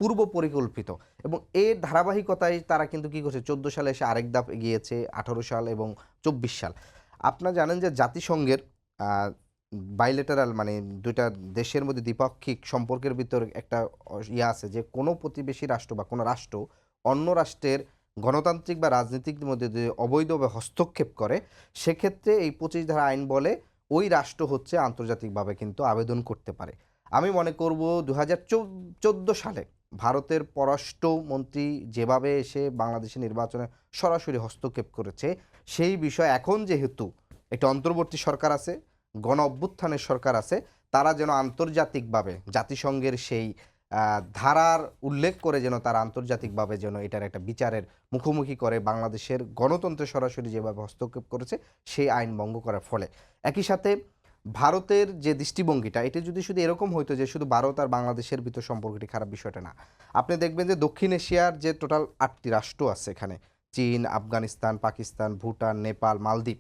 পূর্ব পরিকল্পিত এবং এর ধারাবাহিকতায় তারা কিন্তু কি করছে 14 সালে এসে আরেক ধাপ এগিয়েছে 18 সাল এবং 24 সাল। আপনারা জানেন যে জাতিসংঘের বাইলেটারাল মানে দুইটা দেশের মধ্যে দ্বিপাক্ষিক সম্পর্কের ভিতরে একটা আছে যে কোনো প্রতিবেশী রাষ্ট্র বা কোনো রাষ্ট্র অন্য রাষ্ট্রের গণতান্ত্রিক বা রাজনীতির মধ্যে যদি অবৈধভাবে হস্তক্ষেপ করে সেক্ষেত্রে এই 25 ধারা আইন বলে ওই রাষ্ট্র হচ্ছে আন্তর্জাতিকভাবে কিন্তু আবেদন করতে পারে। আমি মনে করব 2014 সালে ভারতের পররাষ্ট্রমন্ত্রী যেভাবে এসে বাংলাদেশের নির্বাচনে সরাসরি হস্তক্ষেপ করেছে সেই বিষয় এখন যেহেতু একটা অন্তর্বর্তী সরকার আছে, গণ অভ্যুত্থানের সরকার আছে, তারা যেন আন্তর্জাতিকভাবে জাতিসংঘের সেই ধারার উল্লেখ করে যেন তারা আন্তর্জাতিকভাবে যেন এটার একটা বিচারের মুখোমুখি করে বাংলাদেশের গণতন্ত্রে সরাসরি যেভাবে হস্তক্ষেপ করেছে সেই আইন ভঙ্গ করার ফলে। একই সাথে ভারতের যে দৃষ্টিভঙ্গিটা এটা যদি শুধু এরকম হইতো যে শুধু ভারত আর বাংলাদেশের ভিতর সম্পর্কটি খারাপ, বিষয়টা না। আপনি দেখবেন যে দক্ষিণ এশিয়ার যে টোটাল 8টি রাষ্ট্র আছে এখানে, চীন, আফগানিস্তান, পাকিস্তান, ভুটান, নেপাল, মালদ্বীপ,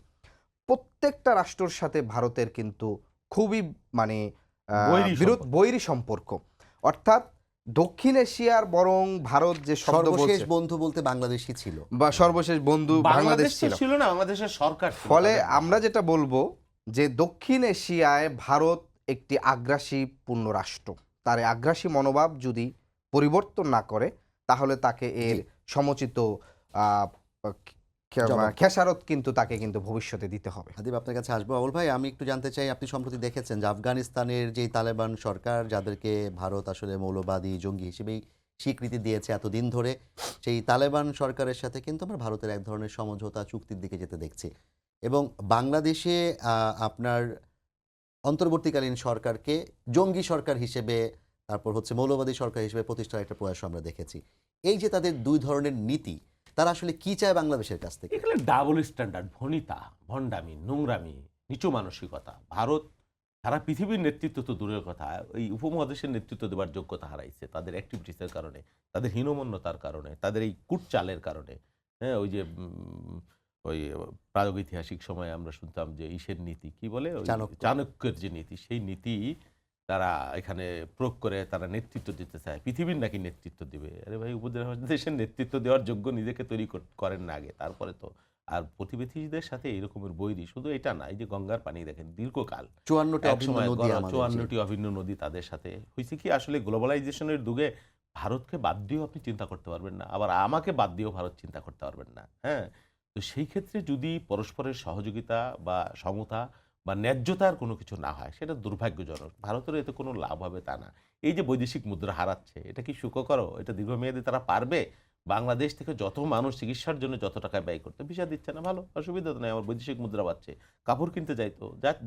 প্রত্যেকটা রাষ্ট্রের সাথে ভারতের কিন্তু খুবই মানে বৈরী সম্পর্ক। অর্থাৎ দক্ষিণ এশিয়ার বরং ভারত যে সর্বশেষ বন্ধু বলতে বাংলাদেশই ছিল বা সর্বশেষ বন্ধু বাংলাদেশ ছিল না, বাংলাদেশের সরকার ছিল। ফলে আমরা যেটা বলবো যে দক্ষিণ এশিয়ায় ভারত একটি আগ্রাসী পূর্ণ রাষ্ট্র, তার আগ্রাসী মনোভাব যদি পরিবর্তন না করে তাহলে তাকে এর সমুচিত খেসারত কিন্তু তাকে কিন্তু ভবিষ্যতে দিতে হবে। আদিব, আপনার কাছে আসবো। আবুল ভাই, আমি একটু জানতে চাই, আপনি সম্প্রতি দেখেছেন যে আফগানিস্তানের যেই তালেবান সরকার, যাদেরকে ভারত আসলে মৌলবাদী জঙ্গি হিসেবেই স্বীকৃতি দিয়েছে এতদিন ধরে, সেই তালেবান সরকারের সাথে কিন্তু আমরা ভারতের এক ধরনের সমঝোতা চুক্তির দিকে যেতে দেখছি এবং বাংলাদেশে আপনার অন্তর্বর্তীকালীন সরকারকে জঙ্গি সরকার হিসেবে, তারপর হচ্ছে মৌলবাদী সরকার হিসেবে প্রতিষ্ঠার একটা প্রয়াস আমরা দেখেছি। এই যে তাদের দুই ধরনের নীতি, তারা আসলে কি চায় বাংলাদেশের কাছ থেকে? এগুলো ডাবল স্ট্যান্ডার্ড, ভনিতা, ভণ্ডামি, নোংরামি, নিচু মানসিকতা। ভারত সারা পৃথিবীর নেতৃত্ব তো দূরের কথা, এই উপমহাদেশের নেতৃত্ব দেওয়ার যোগ্যতা হারাইছে তাদের অ্যাক্টিভিটিসের কারণে, তাদের হীনমন্যতার কারণে, তাদের এই কুটচালের কারণে। হ্যাঁ, ওই যে ওই প্রাগৈতিহাসিক সময়ে আমরা শুনতাম যে ইসের নীতি কি বলে, ওই চাণক্য। চাণক্যের যে নীতি, সেই নীতি তারা এখানে প্রয়োগ করে তারা নেতৃত্ব দিতে চায়, পৃথিবীর নাকি নেতৃত্ব দিবে। আরে ভাই, উপদেশের নেতৃত্ব দেওয়ার যোগ্য নিজেকে তৈরি করেন না আগে, তারপরে তো। আর প্রতিবেশীদের সাথে এরকমের বৈরী, শুধু এটা না, এই যে গঙ্গার পানি দেখেন দীর্ঘকাল 54টি এক অভিন্ন সময় নদী আমাদের, জি। 54টি অভিন্ন নদী, তাদের সাথে হয়েছে কি আসলে গ্লোবালাইজেশনের যুগে ভারতকে বাদ দিয়েও আপনি চিন্তা করতে পারবেন না, আবার আমাকে বাদ দিয়েও ভারত চিন্তা করতে পারবেন না। হ্যাঁ, তো সেই ক্ষেত্রে যদি পরস্পরের সহযোগিতা বা সমতা বা ন্যায্যতার কোনো কিছু না হয়, সেটা দুর্ভাগ্যজনক। ভারতের এতে কোনো লাভ হবে তা না। এই যে বৈদেশিক মুদ্রা হারাচ্ছে, এটা কি সুখকর? এটা দীর্ঘমেয়াদী তারা পারবে? বাংলাদেশ থেকে যত মানুষ চিকিৎসার জন্য যত টাকা ব্যয় করতে, ভিসা দিচ্ছে না, ভালো, অসুবিধা তো নাই, আমার বৈদেশিক মুদ্রা পাচ্ছে। কাপড় কিনতে যাইতো,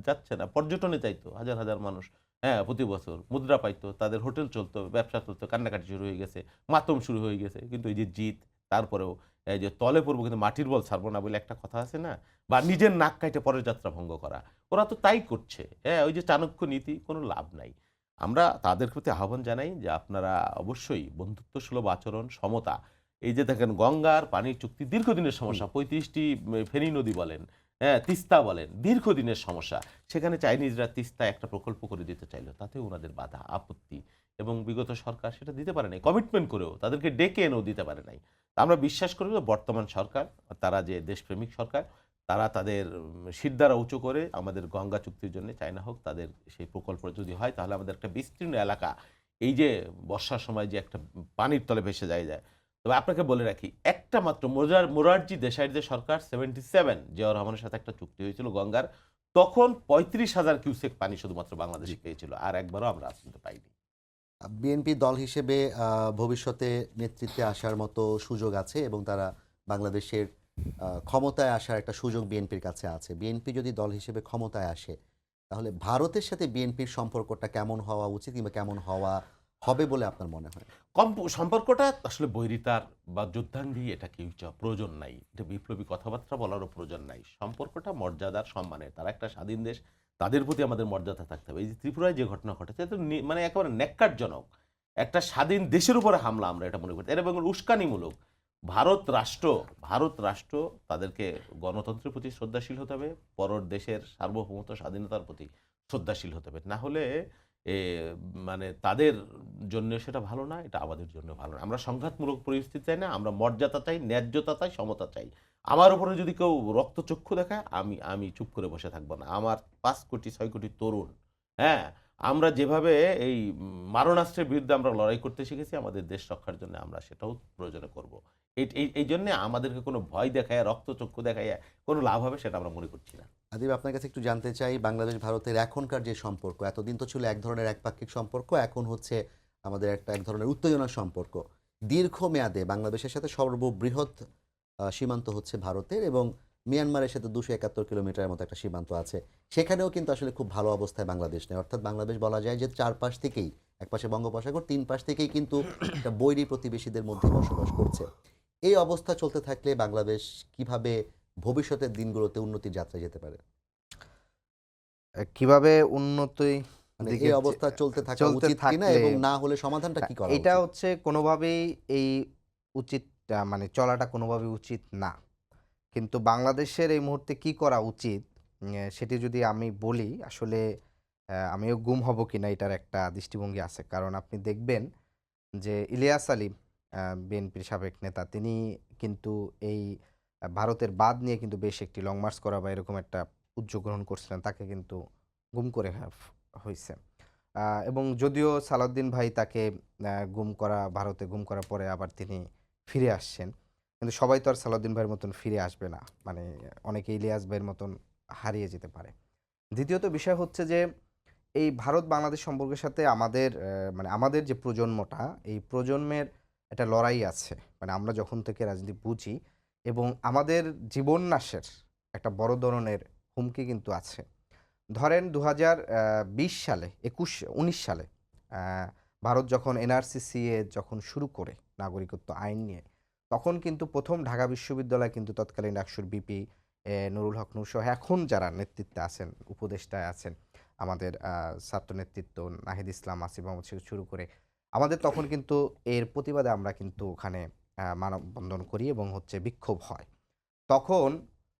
যাচ্ছে না। পর্যটনে যাইতো হাজার হাজার মানুষ, হ্যাঁ, প্রতি বছর মুদ্রা পাইতো, তাদের হোটেল চলতো, ব্যবসা চলতো, কান্নাকাটি শুরু হয়ে গেছে, মাতম শুরু হয়ে গেছে। কিন্তু এই যে জিত, তারপরেও এই যে তলে পড়বো কিন্তু মাটির বল ছাড়বো না বলে একটা কথা আছে না, বা নিজের নাক কাইটে পরের যাত্রা ভঙ্গ করা, ওরা তো তাই করছে। হ্যাঁ, ওই যে চাণক্য নীতি, কোনো লাভ নাই। আমরা তাদের প্রতি আহ্বান জানাই যে আপনারা অবশ্যই বন্ধুত্ব সুলভ আচরণ, সমতা, এই যে দেখেন গঙ্গার পানির চুক্তি দীর্ঘদিনের সমস্যা, 35টি ফেনী নদী বলেন, হ্যাঁ, তিস্তা বলেন, দীর্ঘদিনের সমস্যা। সেখানে চাইনিজরা তিস্তা একটা প্রকল্প করে দিতে চাইলো, তাতে ওনাদের বাধা আপত্তি, এবং বিগত সরকার সেটা দিতে পারে নাই, কমিটমেন্ট করেও তাদেরকে ডেকে এনেও দিতে পারে নাই। তা আমরা বিশ্বাস করি যে বর্তমান সরকার, তারা যে দেশপ্রেমিক সরকার, তারা তাদের শিরদাঁড়া উঁচু করে আমাদের গঙ্গা চুক্তির জন্য, চায়না হোক, তাদের সেই প্রকল্প যদি হয়, তাহলে আমাদের একটা বিস্তীর্ণ এলাকা, এই যে বর্ষার সময় যে একটা পানির তলে ভেসে যায়। তবে আপনাকে বলে রাখি, একটা মাত্র মোরারজি দেশাইয়ের যে সরকার 77 জিয়াউর রহমানের সাথে একটা চুক্তি হয়েছিল গঙ্গার, তখন 35,000 কিউসেক পানি শুধুমাত্র বাংলাদেশে পেয়েছিল, আর একবারও আমরা আসতে পাইনি। বিএনপি দল হিসেবে ভবিষ্যতে নেতৃত্বে আসার মতো সুযোগ আছে এবং তারা বাংলাদেশের ক্ষমতায় আসার একটা সুযোগ বিএনপির কাছে আছে। বিএনপি যদি দল হিসেবে ক্ষমতায় আসে, তাহলে ভারতের সাথে বিএনপির সম্পর্কটা কেমন হওয়া উচিত কিংবা কেমন হওয়া হবে বলে আপনার মনে হয়? সম্পর্কটা আসলে বৈরিতার বা যুদ্ধাঙ্গী, এটা কেউ প্রয়োজন নাই, এটা বিপ্লবী কথাবার্তা বলারও প্রয়োজন নাই। সম্পর্কটা মর্যাদার, সম্মানের। তারা একটা স্বাধীন দেশ, তাদের প্রতি আমাদের মর্যাদা থাকতে হবে। এই যে ত্রিপুরায় যে ঘটনা ঘটেছে, এটা তো মানে একেবারে ন্যাক্কারজনক। একটা স্বাধীন দেশের উপরে হামলা, আমরা এটা মনে করছি, এটা এবং উস্কানিমূলক। ভারত রাষ্ট্র তাদেরকে গণতন্ত্রের প্রতি শ্রদ্ধাশীল হতে হবে, পরর দেশের সার্বভৌমত্ব, স্বাধীনতার প্রতি শ্রদ্ধাশীল হতে হবে। না হলে এ মানে তাদের জন্য সেটা ভালো না, এটা আমাদের জন্য ভালো না। আমরা সংঘাতমূলক পরিস্থিতি চাই না, আমরা মর্যাদা চাই, ন্যায্যতা চাই, সমতা চাই। আমার উপরে যদি কেউ রক্তচক্ষু দেখায়, আমি আমি চুপ করে বসে থাকবো না। আমার 5 কোটি 6 কোটি তরুণ, হ্যাঁ, আমরা যেভাবে এই মারণাস্ত্রের বিরুদ্ধে আমরা লড়াই করতে শিখেছি, আমাদের দেশ রক্ষার জন্য আমরা সেটাও প্রয়োজনে করব। এই জন্যে আমাদেরকে কোনো ভয় দেখায়, রক্তচক্ষু দেখায় কোনো লাভ হবে সেটা আমরা মনে করছি না। আদিব, আপনার কাছে একটু জানতে চাই, বাংলাদেশ ভারতের এখনকার যে সম্পর্ক, এতদিন তো ছিল এক ধরনের একপাক্ষিক সম্পর্ক, এখন হচ্ছে আমাদের এক ধরনের উত্তেজনার সম্পর্ক। দীর্ঘমেয়াদে বাংলাদেশের সাথে সর্ববৃহৎ সীমান্ত হচ্ছে ভারতের, এবং মিয়ানমারের সাথে 271 কিলোমিটারের মতো একটা সীমান্ত আছে। সেখানেও কিন্তু আসলে খুব ভালো অবস্থায় বাংলাদেশ নেই। অর্থাৎ বাংলাদেশ বলা যায় যে চারপাশ থেকেই, একপাশে বঙ্গোপসাগর, তিন পাশ থেকেই কিন্তু একটা বৈরী প্রতিবেশীদের মধ্যে বসবাস করছে। এই অবস্থা চলতে থাকলে বাংলাদেশ কিভাবে ভবিষ্যতের দিনগুলোতে উন্নতির যাত্রায় যেতে পারে? কিভাবে উন্নতি মানে দিকে এই অবস্থা চলতে থাকা চলতে উচিত কিনা, থাকলে এবং না হলে সমাধানটা কি করা এটা উচিত? হচ্ছে কোনোভাবেই এই উচিত, মানে চলাটা কোনোভাবেই উচিত না। কিন্তু বাংলাদেশের এই মুহূর্তে কি করা উচিত, সেটি যদি আমি বলি, আসলে আমিও গুম হব কিনা এটার একটা দৃষ্টিভঙ্গি আছে। কারণ আপনি দেখবেন যে ইলিয়াস আলী, বিএনপির সাবেক নেতা, তিনি কিন্তু এই ভারতের বাদ নিয়ে কিন্তু বেশ একটি লং মার্চ করা বা এরকম একটা উদ্যোগ গ্রহণ করছিলেন। তাকে কিন্তু গুম করে হইছে। এবং যদিও সালাউদ্দিন ভাই তাকে ভারতে গুম করার পরে আবার তিনি ফিরে আসছেন। কিন্তু সবাই তো আর সালাউদ্দিন ভাইয়ের মতন ফিরে আসবে না। মানে অনেকে ইলিয়াস ভাইয়ের মতন হারিয়ে যেতে পারে। দ্বিতীয়ত বিষয় হচ্ছে যে এই ভারত বাংলাদেশ সম্পর্কের সাথে আমাদের মানে আমাদের যে প্রজন্মটা, এই প্রজন্মের একটা লড়াই আছে। মানে আমরা যখন থেকে রাজনীতি বুঝি, এবং আমাদের জীবন্যাসের একটা বড় ধরনের হুমকি কিন্তু আছে। ধরেন 2020 সালে 19 সালে আ ভারত যখন এনআরসি-সিএ যখন শুরু করে নাগরিকত্ব আইন নিয়ে, তখন কিন্তু ১ম ঢাকা বিশ্ববিদ্যালয় কিন্তু তৎকালীন ডাকসুর ভিপি নুরুল হক নূর সহ এখন যারা নেতৃত্বে আছেন, উপদেষ্টায় আছেন, আমাদের ছাত্র নেতৃত্ব নাহিদ ইসলাম, আসিফ মাহমুদ থেকে শুরু করে, আমাদের তখন কিন্তু এর প্রতিবাদে আমরা কিন্তু ওখানে মানববন্ধন করি এবং হচ্ছে বিক্ষোভ হয়। তখন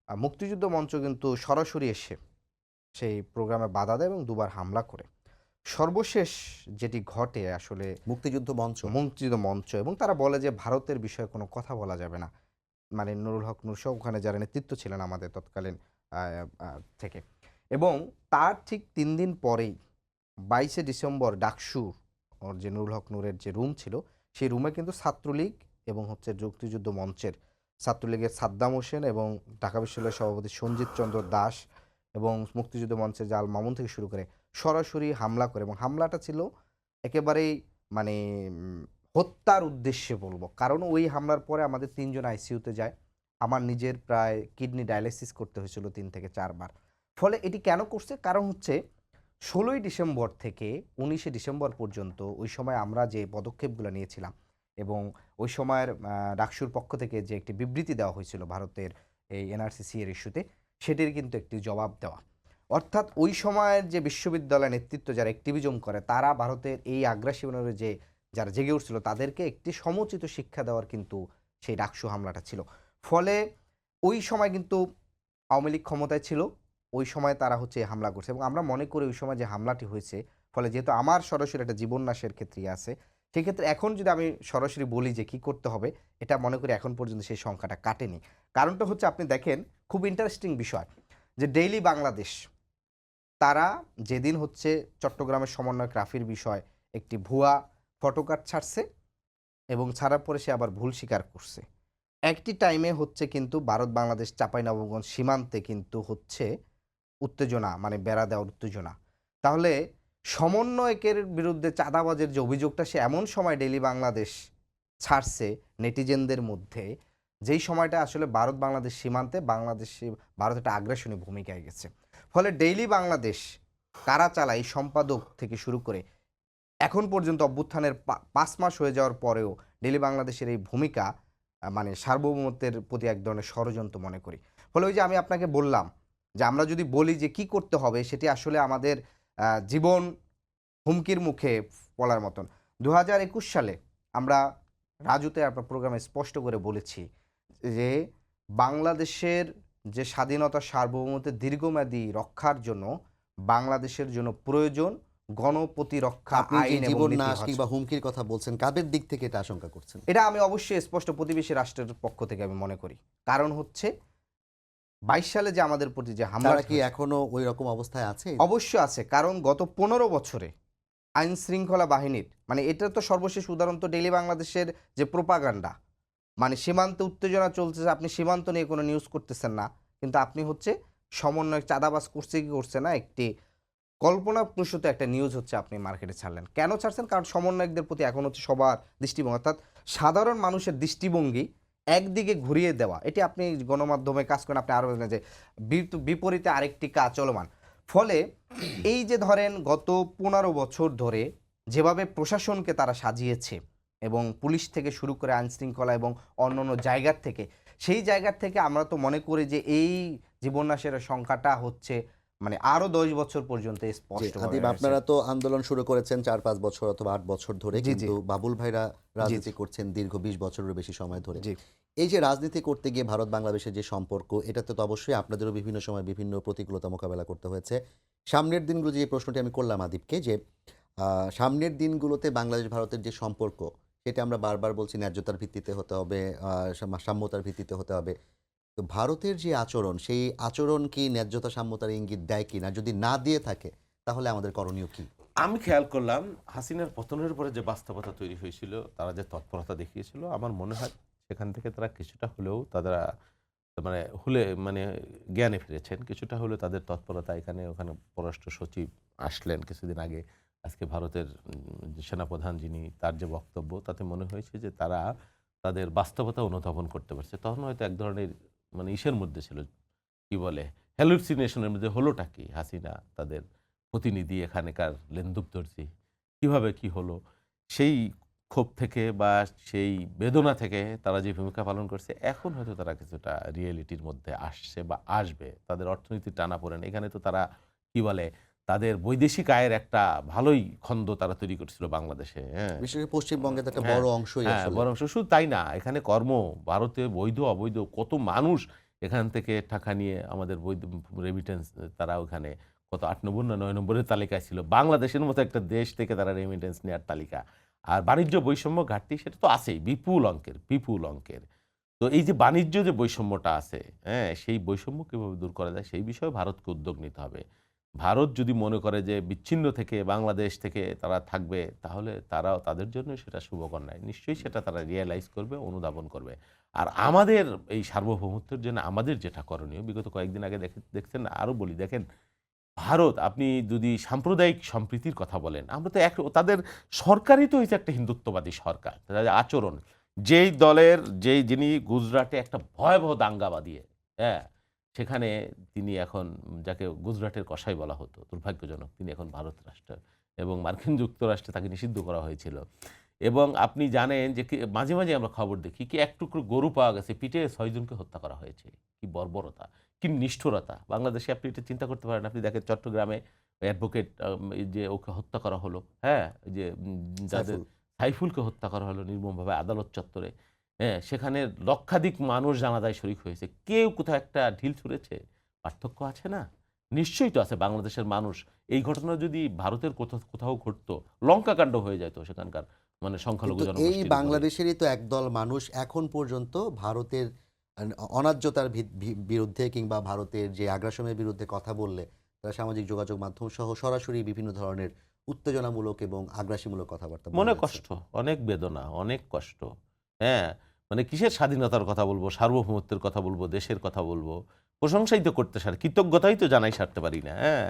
মুক্তিযুদ্ধ মঞ্চ কিন্তু সরাসরি এসে সেই প্রোগ্রামে বাধা দেয় এবং দুবার হামলা করে। সর্বশেষ যেটি ঘটে আসলে মুক্তিযুদ্ধ মঞ্চ মুক্তিযুদ্ধ মঞ্চ, এবং তারা বলে যে ভারতের বিষয়ে কোনো কথা বলা যাবে না। মানে নুরুল হক নূর সহ ওখানে যারা নেতৃত্ব ছিলেন আমাদের তৎকালীন থেকে, এবং তার ঠিক ৩ দিন পরেই ২২শে ডিসেম্বর ডাকসু ওর যে নুরুল হক নূরের যে রুম ছিল, সেই রুমে কিন্তু ছাত্রলীগ এবং হচ্ছে মুক্তিযুদ্ধ মঞ্চের ছাত্রলীগের সাদ্দাম হোসেন এবং ঢাকা বিশ্ববিদ্যালয়ের সভাপতি সঞ্জিত চন্দ্র দাস এবং মুক্তিযুদ্ধ মঞ্চের জাল মামুন থেকে শুরু করে সরাসরি হামলা করে, এবং হামলাটা ছিল একেবারেই মানে হত্যার উদ্দেশ্যে বলবো। কারণ ওই হামলার পরে আমাদের ৩ জন আইসিইউতে যায়। আমার নিজের প্রায় কিডনি ডায়ালাইসিস করতে হয়েছিল ৩ থেকে ৪ বার। ফলে এটি কেন করছে? কারণ হচ্ছে ১৬ই ডিসেম্বর থেকে ১৯শে ডিসেম্বর পর্যন্ত ওই সময় আমরা যে পদক্ষেপগুলো নিয়েছিলাম এবং ওই সময়ের ডাকসুর পক্ষ থেকে যে একটি বিবৃতি দেওয়া হয়েছিল ভারতের এই এনআরসিসি এর ইস্যুতে, সেটির কিন্তু একটি জবাব দেওয়া। অর্থাৎ ওই সময়ের যে বিশ্ববিদ্যালয় নেতৃত্ব যারা অ্যাক্টিভিজম করে, তারা ভারতের এই আগ্রাসনের যে যারা জেগে উঠছিল তাদেরকে একটি সমুচিত শিক্ষা দেওয়ার কিন্তু সেই ডাকসু হামলাটা ছিল। ফলে ওই সময় কিন্তু আওয়ামী লীগ ক্ষমতায় ছিল, ওই সময় তারা হচ্ছে হামলা করছে, এবং আমরা মনে করি ওই সময় যে হামলাটি হয়েছে, ফলে যেহেতু আমার সরাসরি একটা জীবন নাশের ক্ষেত্রে আছে, সেক্ষেত্রে এখন যদি আমি সরাসরি বলি যে কী করতে হবে, এটা মনে করি এখন পর্যন্ত সেই সংখ্যাটা কাটেনি। কারণটা হচ্ছে আপনি দেখেন খুব ইন্টারেস্টিং বিষয় যে ডেইলি বাংলাদেশ তারা যেদিন হচ্ছে চট্টগ্রামের সমন্বয়ক রাফির বিষয় একটি ভুয়া ফটোকার্ড ছাড়ছে এবং ছাড়ার পরে সে আবার ভুল স্বীকার করছে। একটি টাইমে হচ্ছে কিন্তু ভারত বাংলাদেশ চাঁপাইনবাবগঞ্জ সীমান্তে কিন্তু হচ্ছে উত্তেজনা, মানে বেড়া দেওয়ার উত্তেজনা। তাহলে সমন্বয়কের বিরুদ্ধে চাঁদাবাজের যে অভিযোগটা সে এমন সময় ডেইলি বাংলাদেশ ছাড়ছে নেটিজেনদের মধ্যে, যেই সময়টা আসলে ভারত বাংলাদেশ সীমান্তে বাংলাদেশে ভারত একটা আগ্রাসনী ভূমিকায় গেছে। ফলে ডেইলি বাংলাদেশ কারা চালায় এই সম্পাদক থেকে শুরু করে এখন পর্যন্ত অভ্যুত্থানের ৫ মাস হয়ে যাওয়ার পরেও ডেইলি বাংলাদেশের এই ভূমিকা মানে সার্বভৌমত্বের প্রতি এক ধরনের ষড়যন্ত্র মনে করি। ফলে ওই যে আমি আপনাকে বললাম যে আমরা যদি বলি যে কি করতে হবে, সেটি আসলে আমাদের জীবন হুমকির মুখে বলার মতন। ২০২১ সালে আমরা রাজুতে আপনার প্রোগ্রামে স্পষ্ট করে বলেছি যে বাংলাদেশের যে স্বাধীনতা সার্বভৌমত্বের দীর্ঘমেয়াদী রক্ষার জন্য বাংলাদেশের জন্য প্রয়োজন গণপ্রতিরক্ষা আপনি যে আইন এবং জীবন নীতি নাশ হচ্ছে। কিংবা হুমকির কথা বলছেন, কাদের দিক থেকে এটা আশঙ্কা করছেন? এটা আমি অবশ্যই স্পষ্ট প্রতিবেশী রাষ্ট্রের পক্ষ থেকে আমি মনে করি। কারণ হচ্ছে ২২ সালে যে আমাদের প্রতি যে হামলা তারা কি এখনো ওই রকম অবস্থায় আছে? অবশ্যই আছে। কারণ গত ১৫ বছরে আইন শৃঙ্খলা বাহিনীর মানে এটা তো সর্বশেষ উদাহরণ তো ডেইলি বাংলাদেশের যে প্রোপাগান্ডা, মানে সীমান্তে উত্তেজনা চলছে, আপনি সীমান্ত নিয়ে কোনো নিউজ করতেছেন না, কিন্তু আপনি হচ্ছে সমন্বয় চাঁদাবাজ করছে কি করছে না একটি কল্পনাপ্রসূত একটা নিউজ হচ্ছে আপনি মার্কেটে ছাড়লেন। কেন ছাড়ছেন? কারণ সমন্বয়কদের প্রতি এখন হচ্ছে সবার দৃষ্টিভঙ্গি, অর্থাৎ সাধারণ মানুষের দৃষ্টিভঙ্গি একদিকে ঘুরিয়ে দেওয়া। এটি আপনি গণমাধ্যমে কাজ করেন, আপনি আরও জানেন যে বিপরীতে আরেকটি কাজ চলমান। ফলে এই যে ধরেন গত ১৫ বছর ধরে যেভাবে প্রশাসনকে তারা সাজিয়েছে এবং পুলিশ থেকে শুরু করে আইনশৃঙ্খলা এবং অন্যান্য জায়গার থেকে, সেই জায়গার থেকে আমরা তো মনে করি যে এই জীবননাশের সংখ্যাটা হচ্ছে মানে আরো ১০ বছর পর্যন্ত স্পষ্ট। আদিব, আপনারা তো আন্দোলন শুরু করেছেন ৪-৫ বছর অথবা ৮ বছর ধরে, জি, জি। কিন্তু বাবুল ভাইরা রাজনীতি করছেন দীর্ঘ ২০ বছরের বেশি সময় ধরে। জি। এই যে রাজনীতি করতে গিয়ে ভারত বাংলাদেশের যে সম্পর্ক, এটাতে তো অবশ্যই আপনাদেরও বিভিন্ন সময় বিভিন্ন প্রতিকূলতা মোকাবেলা করতে হয়েছে। সামনের দিনগুলো যে প্রশ্নটি আমি করলাম আদিবকে, যে সামনের দিনগুলোতে বাংলাদেশ ভারতের যে সম্পর্ক, সেটা আমরা বারবার বলছি ন্যায্যতার ভিত্তিতে হতে হবে, সাম্যতার ভিত্তিতে হতে হবে। তো ভারতের যে আচরণ, সেই আচরণ কি ন্যায্যতা সাম্যতার ইঙ্গিত দেয় কিনা? যদি না দিয়ে থাকে তাহলে আমাদের করণীয় কি? আমি খেয়াল করলাম হাসিনার পতনের পরে যে বাস্তবতা তৈরি হয়েছিল, তারা যে তৎপরতা দেখিয়েছিল, আমার মনে হয় সেখান থেকে তারা কিছুটা হলেও তারা মানে জ্ঞানে ফিরেছেন। কিছুটা হলেও তাদের তৎপরতা এখানে ওখানে পররাষ্ট্র সচিব আসলেন কিছুদিন আগে, আজকে ভারতের যে সেনাপ্রধান যিনি, তার যে বক্তব্য, তাতে মনে হয়েছে যে তারা তাদের বাস্তবতা অনুধাবন করতে পারছে। তখন হয়তো এক ধরনের মানে ইসের মধ্যে ছিল, কি বলে, হ্যালুসিনেশনের মধ্যে। হলোটা কি, হাসিনা তাদের প্রতিনিধি, এখানকার লেন্দুকদর্জি, কিভাবে কি হলো, সেই ক্ষোভ থেকে বা সেই বেদনা থেকে তারা যে ভূমিকা পালন করছে, এখন হয়তো তারা কিছুটা রিয়েলিটির মধ্যে আসছে বা আসবে। তাদের অর্থনীতির টানাপোড়েন, এখানে তো তারা কি বলে তাদের বৈদেশিক আয়ের একটা ভালোই খন্ড তারা তৈরি করছিল বাংলাদেশে। হ্যাঁ, বিশেষ করে পশ্চিমবঙ্গে তো একটা হ্যাঁ, বড় অংশই হ্যাঁ, আসলে। বরং শুধু তাই না, এখানে কর্ম, ভারতে বৈধ অবৈধ কত মানুষ এখান থেকে টাকা নিয়ে আমাদের বৈধ রেমিটেন্স, তারা ওখানে কত 8 নম্বর না 9 নম্বরের তালিকায় ছিল। বাংলাদেশের মতো একটা দেশ থেকে তারা রেমিটেন্স নেওয়ার তালিকা। আর বাণিজ্য বৈষম্য ঘাটতি সেটা তো আছেই বিপুল অঙ্কের, বিপুল অঙ্কের। তো এই যে বাণিজ্য যে বৈষম্যটা আছে, হ্যাঁ, সেই বৈষম্য কিভাবে দূর করা যায় সেই বিষয়ে ভারতকে উদ্যোগ নিতে হবে। ভারত যদি মনে করে যে বিচ্ছিন্ন থেকে বাংলাদেশ থেকে তারা থাকবে, তাহলে তারাও তাদের জন্য সেটা শুভকর নয়। নিশ্চয়ই সেটা তারা রিয়েলাইজ করবে, অনুধাবন করবে। আর আমাদের এই সার্বভৌমত্বের জন্য আমাদের যেটা করণীয়, বিগত কয়েকদিন আগে দেখছেন, আরও বলি, দেখেন ভারত, আপনি যদি সাম্প্রদায়িক সম্প্রীতির কথা বলেন, আমরা তো তাদের সরকারই তো হয়েছে একটা হিন্দুত্ববাদী সরকার। তাদের আচরণ, যেই দলের যিনি গুজরাটে একটা ভয়াবহ দাঙ্গা বাঁধিয়ে, হ্যাঁ, সেখানে তিনি এখন, যাকে গুজরাটের কসাই বলা হতো, দুর্ভাগ্যজনক, তিনি এখন ভারত রাষ্ট্র এবং মার্কিন যুক্তরাষ্ট্রে তাকে নিষিদ্ধ করা হয়েছিল। এবং আপনি জানেন যে মাঝে মাঝে আমরা খবর দেখি কি এক টুকরো গরু পাওয়া গেছে, পিঠে 6 জনকে হত্যা করা হয়েছে। কি বর্বরতা, কি নিষ্ঠুরতা! বাংলাদেশে আপনি এটা চিন্তা করতে পারেন। আপনি দেখেন চট্টগ্রামে অ্যাডভোকেট, যে ওকে হত্যা করা হলো, হ্যাঁ, যে যাদের সাইফুল। সাইফুলকে হত্যা করা হলো নির্মমভাবে আদালত চত্বরে, হ্যাঁ, সেখানে লক্ষাধিক মানুষ জানাজায় শরিক হয়েছে। কেউ কোথাও একটা ঢিল ছুঁড়েছে? পার্থক্য আছে না? নিশ্চয়ই তো আছে। বাংলাদেশের মানুষ, এই ঘটনা যদি ভারতের কোথাও কোথাও ঘটতো, লঙ্কাকাণ্ড হয়ে যেত সেখানকার মানে সংখ্যালঘু কিন্তু এই জনগোষ্ঠীর উপরে। বাংলাদেশেরই তো একদল মানুষ এখন পর্যন্ত ভারতের অন্যায্যতার বিরুদ্ধে কিংবা ভারতের যে আগ্রাসনের বিরুদ্ধে কথা বললে তারা সামাজিক যোগাযোগ মাধ্যম সহ সরাসরি বিভিন্ন ধরনের উত্তেজনামূলক এবং আগ্রাসীমূলক কথাবার্তা বলে মনে যাচ্ছে। কষ্ট, অনেক বেদনা, অনেক কষ্ট। হ্যাঁ, মানে কিসের স্বাধীনতার কথা বলবো, সার্বভৌমত্বের কথা বলবো, দেশের কথা বলবো। প্রশংসাই তো করতে কৃতজ্ঞতাই তো জানাই সারতে পারি না। হ্যাঁ,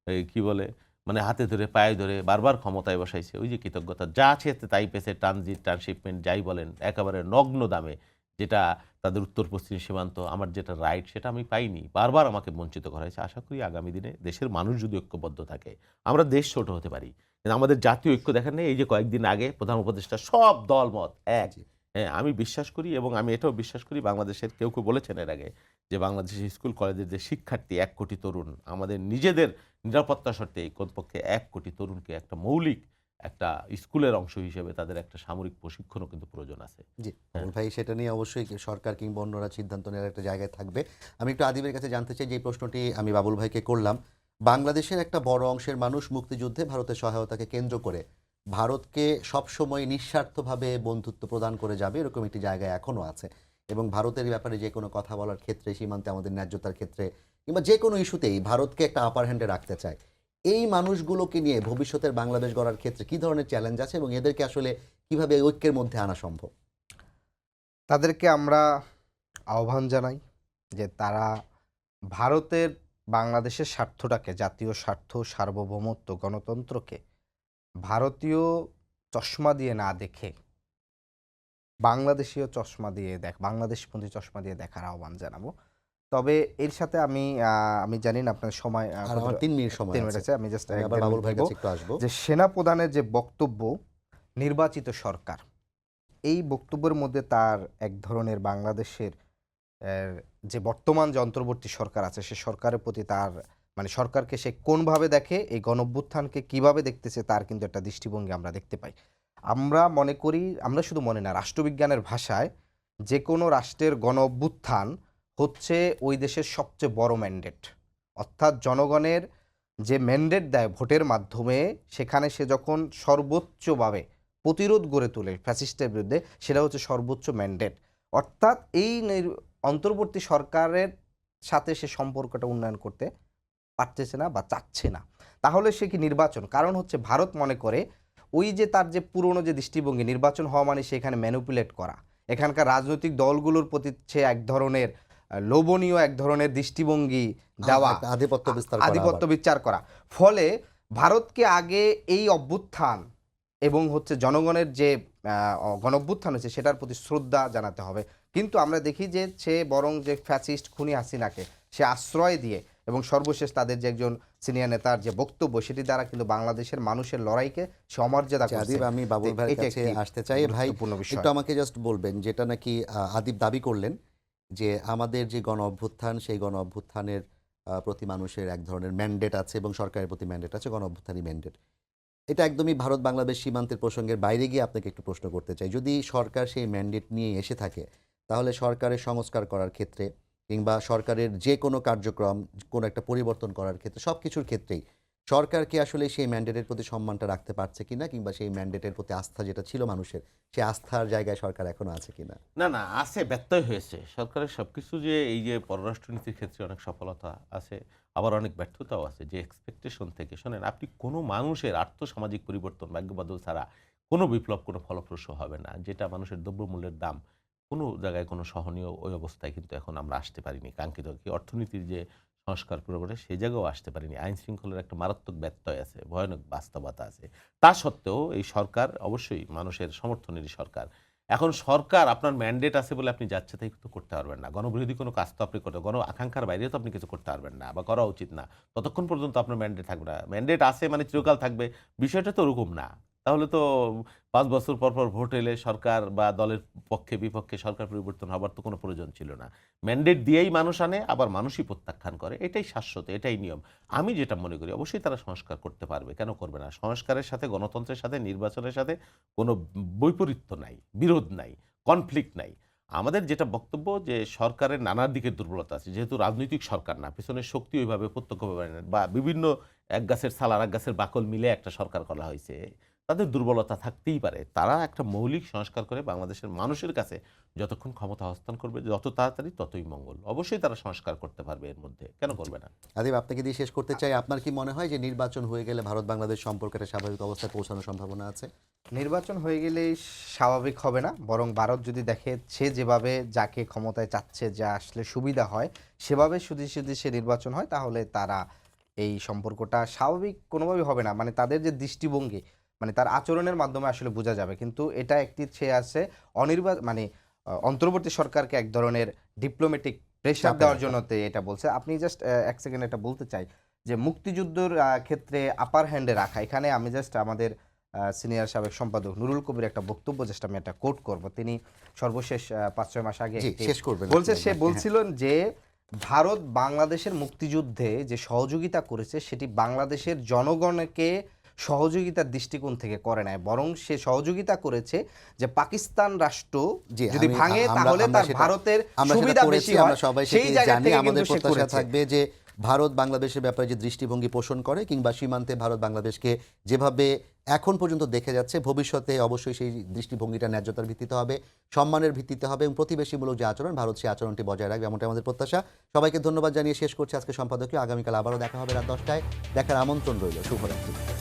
এই কি বলে, মানে হাতে ধরে পায়ে ধরে বারবার ক্ষমতায় বসাইছে। ওই যে কৃতজ্ঞতা, যা আছে তাই পেয়েছে, ট্রানজিট, ট্রান্সশিপমেন্ট যাই বলেন, একেবারে নগ্ন দামে, যেটা তাদের উত্তর পশ্চিম সীমান্ত, আমার যেটা রাইট সেটা আমি পাইনি। বারবার আমাকে বঞ্চিত করা হয়েছে। আশা করি আগামী দিনে দেশের মানুষ যদি ঐক্যবদ্ধ থাকে, আমরা দেশ ছোট হতে পারি। কিন্তু আমাদের জাতীয় ঐক্য দেখেন না, এই যে কয়েকদিন আগে প্রধান উপদেষ্টা সব দলমত এক। জি। হ্যাঁ, আমি বিশ্বাস করি এবং আমি এটাও বিশ্বাস করি, বাংলাদেশের কেউ কেউ বলেছেন এর আগে যে বাংলাদেশের স্কুল কলেজের যে শিক্ষার্থী 1 কোটি তরুণ, আমাদের নিজেদের নিরাপত্তা শর্তে কমপক্ষে 1 কোটি তরুণকে একটা মৌলিক একটা স্কুলের অংশ হিসেবে তাদের একটা সামরিক প্রশিক্ষণও কিন্তু প্রয়োজন আছে। জি, হ্যাঁ। বাবুল ভাই, সেটা নিয়ে অবশ্যই সরকার কিংবা অন্যরা সিদ্ধান্ত নেওয়ার একটা জায়গায় থাকবে। আমি একটু আদিবের কাছে জানতে চাই, যে প্রশ্নটি আমি বাবুল ভাইকে করলাম, বাংলাদেশের একটা বড় অংশের মানুষ মুক্তিযুদ্ধে ভারতের সহায়তাকে কেন্দ্র করে ভারতকে সবসময় নিঃস্বার্থভাবে বন্ধুত্ব প্রদান করে যাবে, এরকম একটি জায়গায় এখনও আছে। এবং ভারতের ব্যাপারে যে কোনো কথা বলার ক্ষেত্রে, সীমান্তে আমাদের ন্যায্যতার ক্ষেত্রে কিংবা যে কোনো ইস্যুতেই ভারতকে একটা আপার হ্যান্ডে রাখতে চায়। এই মানুষগুলোকে নিয়ে ভবিষ্যতের বাংলাদেশ গড়ার ক্ষেত্রে কী ধরনের চ্যালেঞ্জ আছে এবং এদেরকে আসলে কিভাবে ঐক্যের মধ্যে আনা সম্ভব? তাদেরকে আমরা আহ্বান জানাই যে তারা ভারতের বাংলাদেশের স্বার্থটাকে, জাতীয় স্বার্থ, সার্বভৌমত্ব, গণতন্ত্রকে ভারতীয় চশমা দিয়ে না দেখে বাংলাদেশীয় চশমা দিয়ে বাংলাদেশপন্থী চশমা দিয়ে দেখার আহ্বান জানাবো। তবে এর সাথে আমি জানি না আপনার সময় আর আমার 3 মিনিট সময় 3 মিনিট আছে। আছে, আমি জাস্ট আমি আবার বাবুল ভাইয়ের কাছে একটু আসবো। যে সেনা প্রধানের যে বক্তব্য, নির্বাচিত সরকার, এই বক্তব্যের মধ্যে তার এক ধরনের বাংলাদেশের যে বর্তমান যে অন্তর্বর্তী সরকার আছে সে সরকারের প্রতি তার মানে সরকারকে সে কোনভাবে দেখে, এই গণঅভ্যুত্থানকে কিভাবে দেখতেছে, তার কিন্তু একটা দৃষ্টিভঙ্গি আমরা দেখতে পাই। আমরা মনে করি, আমরা শুধু মনে না, রাষ্ট্রবিজ্ঞানের ভাষায় যে কোনো রাষ্ট্রের গণঅভ্যুত্থান হচ্ছে ওই দেশের সবচেয়ে বড় ম্যান্ডেট। অর্থাৎ জনগণের যে ম্যান্ডেট দেয় ভোটের মাধ্যমে, সেখানে সে যখন সর্বোচ্চভাবে প্রতিরোধ গড়ে তোলে ফ্যাসিস্টের বিরুদ্ধে, সেটা হচ্ছে সর্বোচ্চ ম্যান্ডেট। অর্থাৎ এই অন্তর্বর্তী সরকারের সাথে সে সম্পর্কটা উন্নয়ন করতে পারতেছে না বা চাচ্ছে না। তাহলে সে কি নির্বাচন? কারণ হচ্ছে ভারত মনে করে ওই যে তার যে পুরনো যে দৃষ্টিভঙ্গি, নির্বাচন হওয়া মানে সেখানে ম্যানিপুলেট করা, এখানকার রাজনৈতিক দলগুলোর প্রতি সে এক ধরনের লোভনীয় এক ধরনের দৃষ্টিভঙ্গি দেওয়া, একটা আধিপত্য বিস্তার করা আধিপত্য আবার। বিচার করা। ফলে ভারতকে আগে এই অভ্যুত্থান এবং হচ্ছে জনগণের যে গণঅভ্যুত্থান হয়েছে সেটার প্রতি শ্রদ্ধা জানাতে হবে। কিন্তু আমরা দেখি যে সে বরং যে ফ্যাসিস্ট খুনি হাসিনাকে সে আশ্রয় দিয়ে এবং সর্বশেষ তাদের যে একজন সিনিয়র নেতার যে বক্তব্য, সেটি দ্বারা কিন্তু বাংলাদেশের মানুষের লড়াইকে সে অমর্যাদা করছে। আদিব, আমি বাবুল ভাইয়ের এটা কাছে একটি আসতে চাই। ভাই, গুরুত্বপূর্ণ বিষয়। একটু আমাকে জাস্ট বলবেন, যেটা নাকি আদিব দাবি করলেন যে আমাদের যে গণ অভ্যুত্থান, সেই গণ অভ্যুত্থানের প্রতি মানুষের এক ধরনের ম্যান্ডেট আছে এবং সরকারের প্রতি ম্যান্ডেট আছে, গণ অভ্যুত্থানই ম্যান্ডেট। এটা একদমই ভারত বাংলাদেশ সীমান্তের প্রসঙ্গের বাইরে গিয়ে আপনাকে একটু প্রশ্ন করতে চাই। যদি সরকার সেই ম্যান্ডেট নিয়ে এসে থাকে, তাহলে সরকারের সংস্কার করার ক্ষেত্রে কিংবা সরকারের যে কোনো কার্যক্রম, কোনো একটা পরিবর্তন করার ক্ষেত্রে সবকিছুর ক্ষেত্রেই সরকার কি আসলে সেই ম্যান্ডেটের প্রতি সম্মানটা রাখতে পারছে কিনা, কিংবা সেই ম্যান্ডেটের প্রতি আস্থা যেটা ছিল মানুষের, সেই আস্থার জায়গায় সরকার এখনো আছে কিনা? না না আছে, ব্যত্যয় হয়েছে সরকারের সবকিছু। যে এই যে পররাষ্ট্রনীতির ক্ষেত্রে অনেক সফলতা আছে, আবার অনেক ব্যর্থতাও আছে। যে এক্সপেকটেশন থেকে, শোনেন, আপনি কোনো মানুষের আর্থসামাজিক পরিবর্তন ভাগ্যবদল ছাড়া কোনো বিপ্লব কোনো ফলপ্রসূ হবে না। যেটা মানুষের দ্রব্যমূল্যের দাম কোনো জায়গায় কোনো সহনীয় ওই অবস্থায় কিন্তু এখন আমরা আসতে পারিনি। কাঙ্ক্ষিত কি অর্থনীতির যে সংস্কার প্রোগ্রামে সেই জায়গাও আসতে পারিনি। আইন শৃঙ্খলার একটা মারাত্মক ব্যত্যয় আছে, ভয়ানক বাস্তবতা আছে। তা সত্ত্বেও এই সরকার অবশ্যই মানুষের সমর্থনেরই সরকার। এখন সরকার, আপনার ম্যান্ডেট আছে বলে আপনি যাচ্ছে তাই তো করতে পারবেন না। গণবিরোধী কোনো কাজ তো আপনি করতে, গণ আকাঙ্ক্ষার বাইরে তো আপনি কিছু করতে পারবেন না, বা করা উচিত না ততক্ষণ পর্যন্ত আপনার ম্যান্ডেট থাকবে না। ম্যান্ডেট আছে মানে চিরকাল থাকবে, বিষয়টা তো ওরকম না। তাহলে তো ৫ বছর পর পর ভোট এলে সরকার বা দলের পক্ষে বিপক্ষে সরকার পরিবর্তন হবার তো কোনো প্রয়োজন ছিল না। ম্যান্ডেট দিয়েই মানুষ আনে, আবার মানুষই প্রত্যাখ্যান করে। এটাই শাশ্বত, এটাই নিয়ম। আমি যেটা মনে করি, অবশ্যই তারা সংস্কার করতে পারবে, কেন করবে না? সংস্কারের সাথে, গণতন্ত্রের সাথে, নির্বাচনের সাথে কোনো বৈপরীত্য নাই, বিরোধ নাই, কনফ্লিক্ট নাই। আমাদের যেটা বক্তব্য, যে সরকারের নানা দিকের দুর্বলতা আছে। যেহেতু রাজনৈতিক সরকার না, পেছনের শক্তি ওইভাবে প্রত্যক্ষভাবে না, বা বিভিন্ন এক গাছের ছাল আর এক গাছের বাকল মিলে একটা সরকার করা হয়েছে, তাদের দুর্বলতা থাকতেই পারে। তারা একটা মৌলিক সংস্কার করে বাংলাদেশের মানুষের কাছে যতক্ষণ ক্ষমতা হস্তান্তর করবে, যত তাড়াতাড়ি ততই মঙ্গল। অবশ্যই তারা সংস্কার করতে পারবে, এর মধ্যে কেন করবে না? আদিব, আপনাকে দিয়ে শেষ করতে চাই, আপনার কি মনে হয় যে নির্বাচন হয়ে গেলে ভারত বাংলাদেশ সম্পর্কের স্বাভাবিক অবস্থায় পৌঁছানোর সম্ভাবনা আছে? নির্বাচন হয়ে গেলেই স্বাভাবিক হবে না, বরং ভারত যদি দেখে সে যেভাবে যাকে ক্ষমতায় চাচ্ছে, যা আসলে সুবিধা হয়, সেভাবে যদি সে নির্বাচন হয়, তাহলে তারা এই সম্পর্কটা স্বাভাবিক কোনোভাবেই হবে না। মানে তাদের যে দৃষ্টিভঙ্গি, মানে তার আচরণের মাধ্যমে আসলে বোঝা যাবে। কিন্তু এটা একটি সে আছে মানে অন্তর্বর্তী সরকারকে এক ধরনের ডিপ্লোম্যাটিক প্রেশার চাপে দেওয়ার রাখা। জন্য এটা বলছে। আপনি জাস্ট এক সেকেন্ড এটা বলতে চাই যে মুক্তিযুদ্ধের ক্ষেত্রে আপার হ্যান্ডে রাখা, এখানে আমি জাস্ট আমাদের সিনিয়র সাবেক সম্পাদক নুরুল কবির একটা বক্তব্য জাস্ট আমি একটা কোট করব। তিনি সর্বশেষ ৫-৬ মাস আগে জি, একটি শেষ করবেন বলছে, আপনি সে একবার। বলছিলেন যে ভারত বাংলাদেশের মুক্তিযুদ্ধে যে সহযোগিতা করেছে, সেটি বাংলাদেশের জনগণকে সহযোগিতার দৃষ্টিকোণ থেকে করে নাই, বরং সে সহযোগিতা করেছে যে পাকিস্তান রাষ্ট্র জি, যদি ভাঙে তাহলে তার ভারতের আমরা সেটা সুবিধা করেছি, বেশি হয়, আমরা সবাই সেই সেটাই জায়গা জানি। থেকে আমাদের কিন্তু সে প্রত্যাশা করেছে। থাকবে যে ভারত বাংলাদেশের ব্যাপারে যে দৃষ্টিভঙ্গি পোষণ করে, কিংবা সীমান্তে ভারত বাংলাদেশকে যেভাবে এখন পর্যন্ত দেখে যাচ্ছে, ভবিষ্যতে অবশ্যই সেই দৃষ্টিভঙ্গিটা ন্যায্যতার ভিত্তিতে হবে, সম্মানের ভিত্তিতে হবে, এবং প্রতিবেশীমূলক যে আচরণ, ভারত সেই আচরণটি বজায় রাখবে, এমনটা আমাদের প্রত্যাশা। সবাইকে ধন্যবাদ জানিয়ে শেষ করছি আজকে সম্পাদকীয়। আগামীকাল আবারও দেখা হবে রাত 10টায়। দেখার আমন্ত্রণ রইল। শুভরাত্রি।